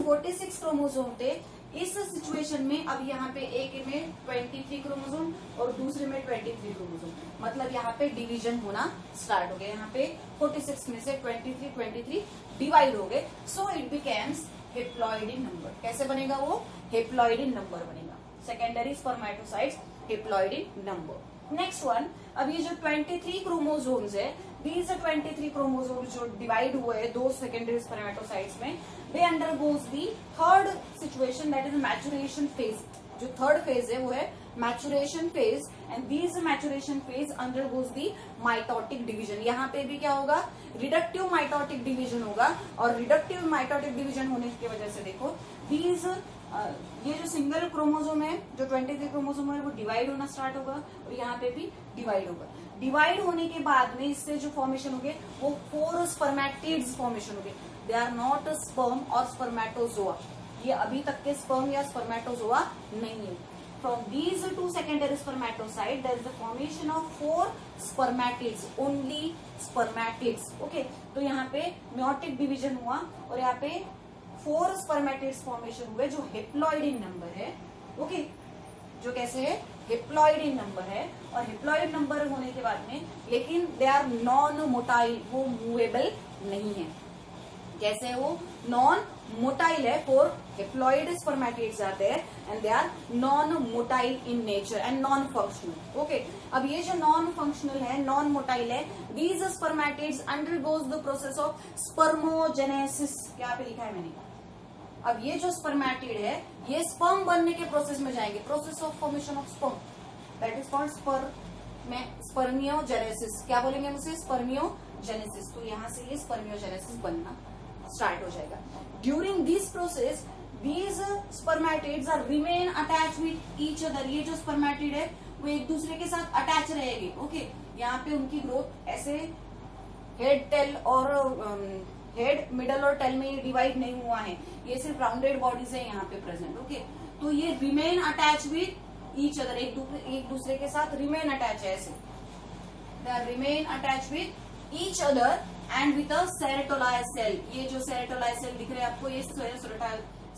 46 क्रोमोसोम थे इस सिचुएशन में अब यहाँ पे एक में 23 क्रोमोसोम और दूसरे में 23 क्रोमोसोम, मतलब यहाँ पे डिवीजन होना स्टार्ट हो गया। यहाँ पे 46 में से 23 डिवाइड हो गए। So it becomes haploid number. कैसे बनेगा वो? हेप्लॉइड नंबर बनेगा। Secondary spermatocytes haploid number. Next one, अब ये जो 23 क्रोमोसोम्स है, these 23 क्रोमोसोम्स जो डिवाइड हुए हैं 2 सेकेंडरी स्पर्मेटोसाइट्स में, they undergoes the third situation that is maturation phase। जो थर्ड फेज है वो है maturation phase and these maturation phase undergoes the mitotic division। यहाँ पे भी क्या होगा? रिडक्टिव माइटोटिक डिवीजन होगा और रिडक्टिव माइटोटिक डिवीजन होने की वजह से देखो these ये जो सिंगल क्रोमोसोम है जो 23 क्रोमोसोम है वो डिवाइड होना स्टार्ट होगा और यहाँ पे भी डिवाइड होगा। डिवाइड होने के बाद में इससे जो फॉर्मेशन होंगे वो 4 स्पर्मेटिड्स फॉर्मेशन होंगे। दे आर नॉट स्पर्म और स्पर्मेटोजोआ। ये अभी तक के स्पर्म या स्पर्मेटोजोआ नहीं है। From these 2 secondary spermatocyte there is the formation of 4 spermatids, only spermatids. Okay, तो यहाँ पे मियोटिक डिवीजन हुआ और यहाँ पे 4 स्पर्मेटिड्स फॉर्मेशन हुए जो हेप्लॉइड इन नंबर है। ओके, जो कैसे है? हेप्लॉइड इन नंबर है और हेप्लॉइड नंबर होने के बाद में लेकिन दे आर नॉन मोटाइल, वो मूवेबल नहीं है। कैसे है वो? नॉन मोटाइल है। 4 haploid spermatids are there and they are non motile in nature and non functional. Okay, अब ये जो नॉन फंक्शनल है, नॉन मोटाइल है, these spermatids undergoes the process of spermiogenesis. क्या पे लिखा है मैंने? अब ये जो स्पर्मेटिड है ये स्पर्म बनने के प्रोसेस में जाएंगे। Process of formation of sperm that is called spermiogenesis. क्या बोलेंगे हम उसे? स्पर्मियोजेनेसिस। तो यहाँ से ये स्पर्मियोजेनेसिस बनना स्टार्ट हो जाएगा। During this process these spermatids are remain attach with each other. ये जो स्पर्मेटिड है वो एक दूसरे के साथ अटैच रहेगी। ओके, यहाँ पे उनकी ग्रोथ ऐसे हेड, टेल और हेड, मिडल और टेल में ये डिवाइड नहीं हुआ है, ये सिर्फ राउंडेड बॉडीज है यहाँ पे प्रेजेंट। ओके, तो ये remain attach with each other, एक दूसरे के साथ रिमेन अटैच है ऐसे। They are remain attach with each other and with a Sertoli cell. ये जो सेरेटोलाय सेल दिख रहे हैं आपको, ये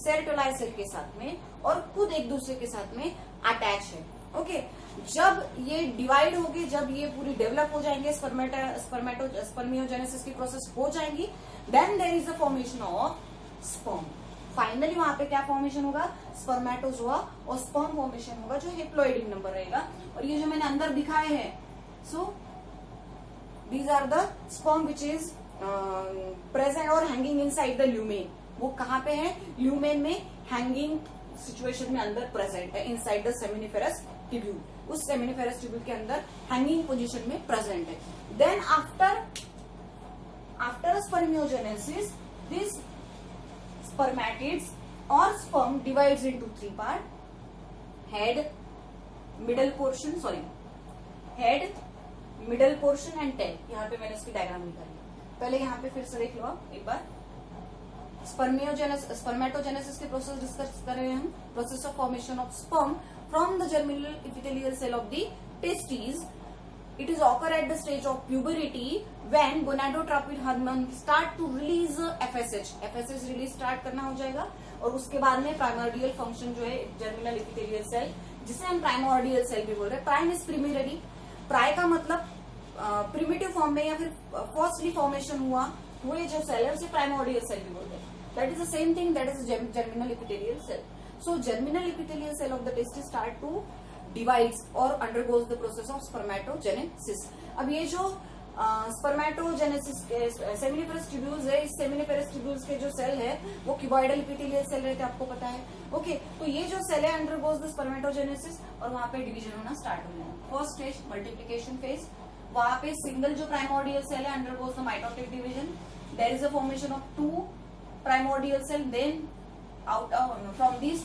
सेरेटोलाय सेल के साथ में और खुद एक दूसरे के साथ में अटैच है। ओके, जब ये डिवाइड होगी, जब ये पूरी डेवलप हो जाएंगे, स्पर्मियोजेनेसिस की प्रोसेस हो जाएंगी, then there is the formation of sperm. Finally वहां पे क्या फॉर्मेशन होगा? स्पर्मेटोजोआ और स्पर्म फॉर्मेशन होगा जो हेप्लॉइड इन नंबर रहेगा। और ये जो मैंने अंदर दिखाए हैं, so these are the sperm which is present और हैंगिंग इनसाइड द ल्यूमेन। वो कहाँ पे है? ल्यूमेन में हैंगिंग सिचुएशन में अंदर प्रेजेंट है, इनसाइड द सेमिनिफेरस ट्यूब्यूल। उस सेमिनिफेरस ट्यूब्यूल के अंदर हैंगिंग पोजीशन में प्रेजेंट है। Then after spermiogenesis this spermatids और sperm divides into 3 part head, middle portion, sorry head, middle portion and tail. यहाँ पे मैंने उसकी डायग्राम निकाली। पहले यहाँ पे फिर से देख लो आप एक बार। स्पर्मेटोजेनेसिस के प्रोसेस डिस्कस कर रहे हैं हम। Process of formation of sperm from the germinal epithelial cell of the testis. It is occur at the stage of puberty when gonadotropin hormone start to release FSH. FSH release start करना हो जाएगा और उसके बाद में primordial function जो है germinal epithelial cell, जिसे हम प्राइमोर्डियल सेल भी बोल रहे हैं। Prime is primary. प्राय का मतलब प्रिमिटिव फॉर्म में या फिर फर्स्टली फॉर्मेशन हुए जो सेल है उसे प्राइमोर्डियल सेल भी बोलते हैं। That is the same thing, that is germinal epithelial cell. So germinal epithelial cell of the testis start to divides और undergoes the process of spermatogenesis. अब ये जो स्पर्मेटोजेनेसिस सेमिनिफेरस ट्यूब्यूल्स है, इस सेमिनिफेरस ट्यूब्यूल्स के जो सेल है वो क्यूबॉइडल एपिथेलियल सेल रहते हैं, आपको पता है। ओके, तो ये जो सेल है अंडरगोज द स्पर्मेटोजेनेसिस और वहां पे डिवीजन होना स्टार्ट हो जाएगा। फर्स्ट स्टेज मल्टीप्लिकेशन फेज, वहां पे सिंगल जो प्राइमोर्डियल सेल है undergoes the mitotic division. There is a formation of 2 primordial cell, then out from these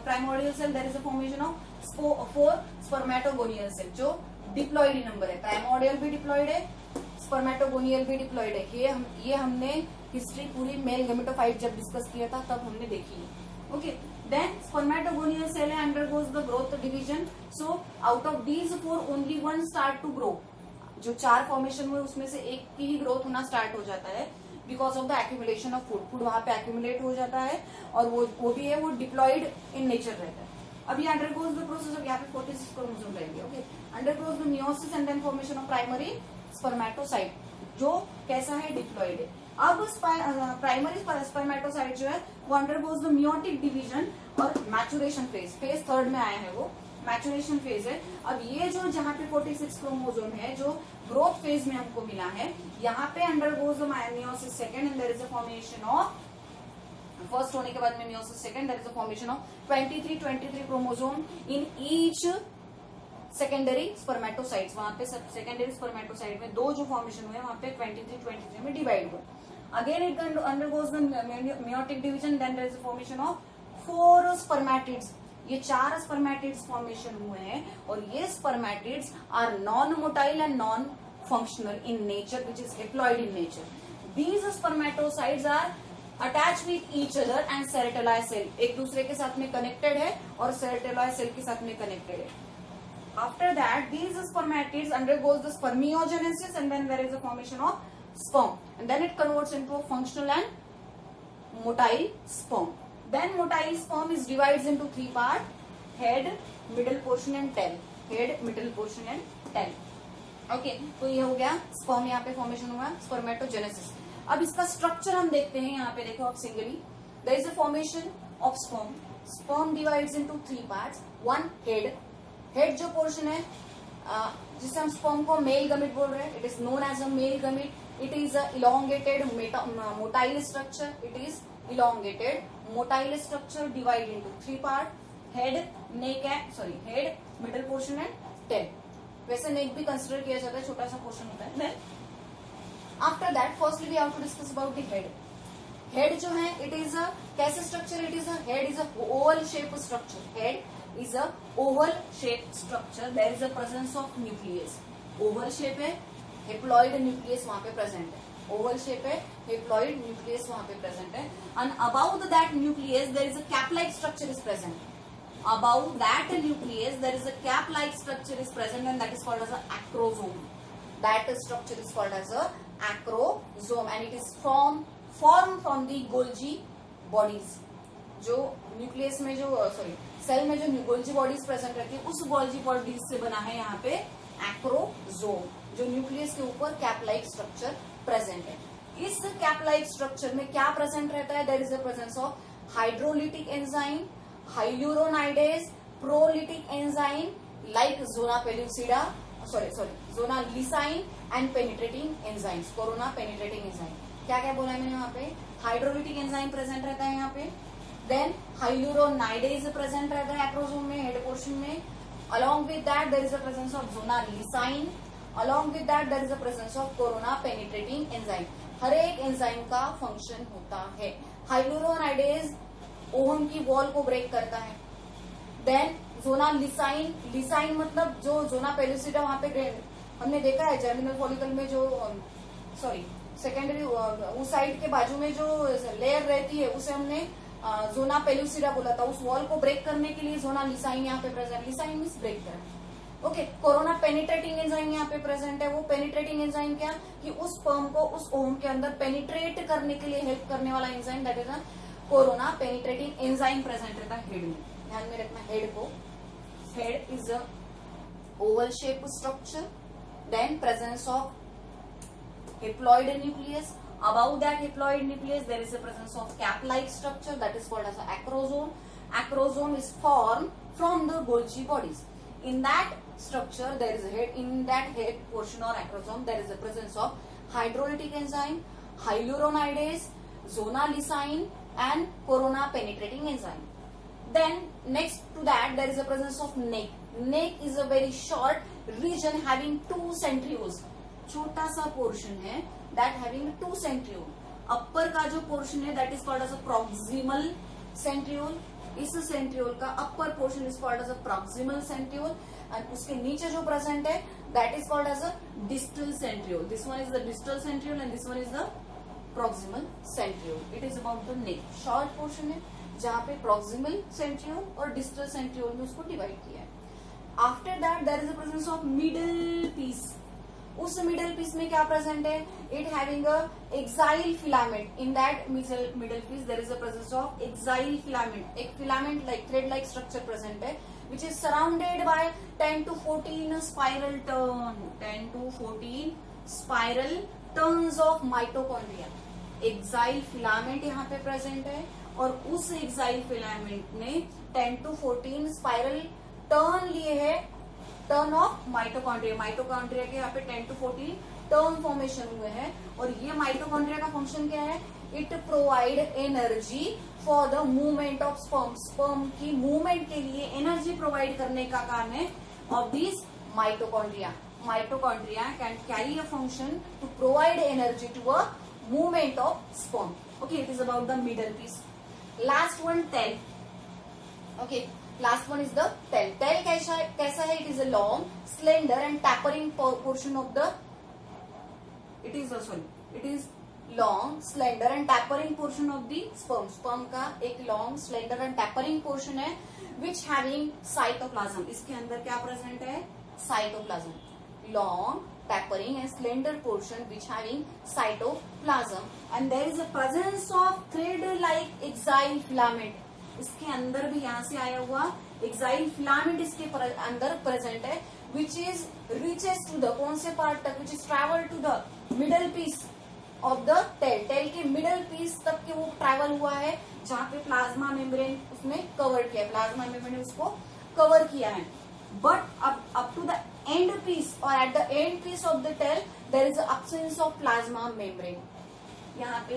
primordial cell there is a formation of 4 spermatogonial cell जो diploid number है। Primordial भी diploid है, spermatogonial भी diploid है। ये हमने history पूरी male gametophyte जब डिस्कस किया था तब हमने देखी है। ओके, देन स्पर्मेटोगोनियल सेल है undergoes the growth division. So out of these 4 only 1 start to grow. जो 4 फॉर्मेशन हुए उसमें से एक की ही ग्रोथ होना स्टार्ट हो जाता है because of the accumulation of food वहां पे एक्यूमुलेट हो जाता है और वो भी है, वो डिप्लॉइड इन नेचर रहता है। अब ये अंडरगोज द प्रोसेस ऑफ, यहाँ पे 46 क्रोमोसोम रहेंगे। Okay, undergoes the meiosis and then formation of primary spermatocyte जो कैसा है, डिप्लॉइड है। अब प्राइमरी स्पर्मेटोसाइट जो है वो अंडरगोज द मियोटिक डिवीजन और मैचुरेशन फेज 3rd में आया है, वो मैचुरेशन फेज है। अब ये जो जहाँ पे 46 क्रोमोसोम है जो ग्रोथ फेज में हमको मिला है, यहाँ पे undergoes the meiosis second and there is a formation of, first होने के बाद में meiosis second, there is a formation of 23 chromosome in each secondary spermatocytes. वहां पे सेकेंडरी स्पर्मेटोसाइट में 2 जो फॉर्मेशन हुए वहां पे 23 में डिवाइड हुए। Again it undergoes the meiotic division, then there is a formation of 4 spermatids. ये 4 स्पर्मेटिड्स फॉर्मेशन हुए हैं और ये spermatids are non motile and non functional in nature, which is haploid in nature. These spermatocytes are attached with each other and ceratella cell एक दूसरे के साथ में कनेक्टेड है और ceratella cell के साथ में कनेक्टेड है। After that, these spermatids undergoes the spermiogenesis and then there is a formation of sperm and then it converts into a functional and motile sperm. Then motile sperm is divides into 3 parts: head, middle portion and tail. Head, middle portion and tail. Okay, तो ये हो गया sperm, यहाँ पे formation हुआ spermatogenesis. अब इसका structure हम देखते हैं। यहाँ पे देखो आप singly, there is a formation of sperm. Sperm divides into 3 parts. 1 head, head जो पोर्शन है जिसे हम स्पर्म को मेल गमिट बोल रहे हैं, it is known as a male gamete. It is a elongated motile structure, it is elongated motile structure divide into 3 part: head, neck and head, middle portion and tail. वैसे neck भी consider किया जाता है, छोटा सा portion होता है। Then after that firstly we have to discuss about the head. Head जो है इट इज अ कैसे structure, it is a head is a oval shape structure. Head is a oval shape structure, there is a presence of nucleus. Oval shape है, haploid nucleus वहां पे present है। Oval shape है, haploid nucleus वहां पे present है and about that nucleus there is a cap like structure is present. Above that nucleus there is a cap-like structure is present and that is called as a acrosome. That structure is called as a acrosome and it is formed from the Golgi bodies. जो nucleus में जो cell में जो Golgi bodies present रहती है उस Golgi bodies से बना है यहाँ पे एक्रोजोम, जो न्यूक्लियस के ऊपर कैप लाइक स्ट्रक्चर प्रेजेंट है। इस कैप लाइक स्ट्रक्चर में क्या प्रेजेंट रहता है, there is a presence of hydrolytic enzyme, hyaluronidase, prolytic enzyme like zona pellucida, zona lysine and penetrating enzymes, corona penetrating enzyme। क्या क्या बोला है मैंने यहाँ पे, हाइड्रोलिटिक एंजाइम प्रेजेंट रहता है यहाँ पे, देन हाइलुरोनाइडेज प्रेजेंट रहता है एक्रोसोम में, हेड पोर्शन में। Along with that there is a presence of zona lysin, along with that there is a presence of corona penetrating enzyme. हर एक एंजाइम का फंक्शन होता है। हाइलुरोनाइडेज ओहम की वॉल को ब्रेक करता है, देन जोना लिसाइन, लिसाइन मतलब जो जोना पेलुसिडा वहां पे हमने देखा है जर्मिनल फॉलिकल में जो सॉरी सेकेंडरी उस साइड के बाजू में जो लेयर रहती है उसे हमने जोना पेलुसिडा बोला था। उस वॉल को ब्रेक करने के लिए जोना लिसाइन यहाँ पे प्रेजेंट, लिसाइन मीन्स ब्रेक करना। ओके, कोरोना पेनिट्रेटिंग एंजाइम यहाँ पे प्रेजेंट है। वो पेनिट्रेटिंग एंजाइम क्या कि उस स्पर्म को उस ओम के अंदर पेनिट्रेट करने के लिए हेल्प करने वाला enzyme, that is a corona penetrating enzyme present रहता है हेड में। ध्यान में रखना हेड को। Head is a oval shape structure, then presence of haploid nucleus. Above that haploid nucleus there is a presence of cap-like structure that is called as a acrosome. Acrosome is formed from the Golgi bodies. In that structure there is a head. In that head portion or acrosome there is a presence of hydrolytic enzyme, hyaluronidase, zona lysine and corona penetrating enzyme. Then next to that there is a presence of neck. Neck is a very short region having two centrioles. छोटा सा portion है that having two centriole. Upper का जो portion है that is called as a proximal centriole. इस centriole का upper portion is called as a proximal centriole and उसके नीचे जो प्रेजेंट है that is called as a distal centriole. This one is the distal centriole and this one is the proximal centriole. It is about the neck. Short portion है जहां पे proximal centriole और distal centriole में उसको divide किया है। After that there is a presence of middle piece. उस middle piece में क्या प्रेजेंट है? It having a axial filament. In that middle piece there is a presence of axial filament. एक filament like thread like structure present है which is surrounded by 10 to 14 spiral turn, 10 to 14 spiral turns of mitochondria. Axial filament यहाँ पे present है और उस exile filament ने 10 to 14 spiral turn लिए है, टर्न ऑफ माइटोकॉन्ड्रिया। माइटोकॉन्ड्रिया के यहाँ पे 10 to 14 टर्न फॉर्मेशन हुए हैं और ये माइटोकॉन्ड्रिया का फंक्शन क्या है? It provide energy for the movement of sperm. Sperm की मूवमेंट के लिए एनर्जी प्रोवाइड करने का काम है of this mitochondria. Mitochondria can carry a function to provide energy to a movement of sperm. Okay, it is about the middle piece. Last one tail. Okay, last one is the tail. Tail कैसा है? It is a long slender and tapering portion of the it is long slender and tapering portion of the sperm. Sperm का एक long slender and tapering portion है which having cytoplasm. इसके अंदर क्या present है? Cytoplasm. Long tapering and slender portion which having cytoplasm and there is a presence of thread like exile filament. इसके अंदर भी यहाँ से आया हुआ एक्साइल फिलामेंट इसके अंदर प्रेजेंट है which is reaches to the कौन से पार्ट तक? Which is travel to the middle piece of the tail. Tail के मिडल पीस तक के वो ट्रेवल हुआ है जहाँ पे प्लाज्मा मेम्ब्रेन उसने कवर किया, प्लाज्मा मेम्ब्रेन ने उसको कवर किया है। But up to the end piece और at the end piece of the tail there is absence of plasma membrane. यहाँ पे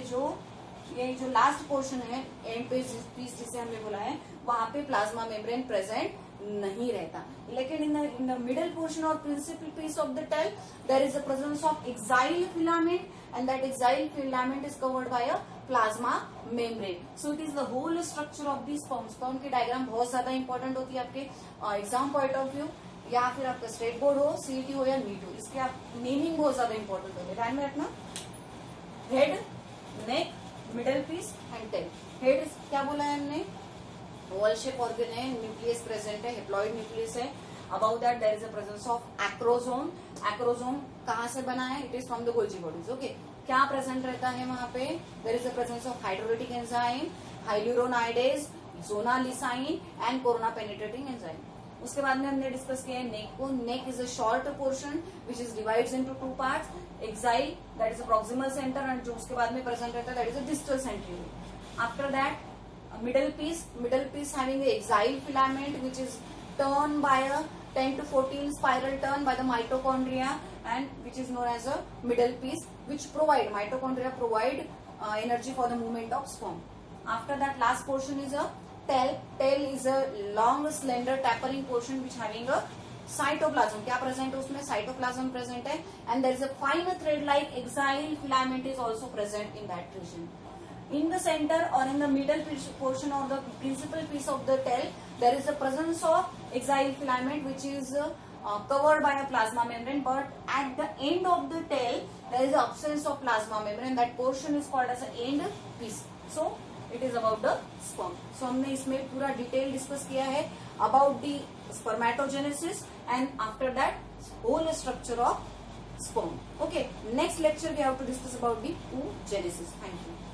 ये जो लास्ट पोर्शन है एंड पीस जिसे हमने बोला है वहां पे प्लाज्मा मेम्ब्रेन प्रेजेंट नहीं रहता, लेकिन इन द मिडल पोर्शन और principal piece of the tail there is a presence of axial filament and that axial filament is covered by a plasma membrane. So it is the whole structure of this sperm. Sperm की diagram बहुत ज्यादा important होती है आपके exam point of view, या फिर आपका state board हो, सीईटी हो या नीट हो, इसके आप नेमिंग बहुत ज्यादा इंपॉर्टेंट होती है, ध्यान में रखना। Head, neck, middle piece and tail. Head क्या बोला है हमने? ओवल शेप ऑर्गन है, न्यूक्लियस प्रेजेंट है, हेप्लॉइड न्यूक्लियस है। About that there is a presence of acrosome. Acrosome कहाँ से बना है? It is from the Golgi bodies. Okay, क्या प्रेजेंट रहता है वहां पे? There is a presence of hydrolytic enzyme, hyaluronidase, zona lysin and corona penetrating enzyme. उसके बाद में हमने डिस्कस किया है नेक को। Neck is a short portion which is divides into two parts, axial that is a proximal center and जो उसके बाद में प्रेजेंट रहता है that is a distal centriole. After that middle piece having the exile filament which is turned by a 10 to 14 spiral turn by the mitochondria and which is known as a middle piece which mitochondria provide energy for the movement of sperm. After that last portion is a tail. Tail is a long slender tapering portion which having a cytoplasm. क्या present है उसमें? cytoplasm present है and there is a fine thread like exile filament is also present in that region. In the center or in the middle portion of the principal piece of the tail, there is the presence of axial filament which is covered by a plasma membrane, but at the end of the tail there is the absence of plasma membrane. That portion is called as an end piece. So it is about the sperm. So हमने इसमें पूरा detail discuss किया है about the spermatogenesis and after that whole structure of sperm. Okay, next lecture we have to discuss about the oogenesis. Thank you.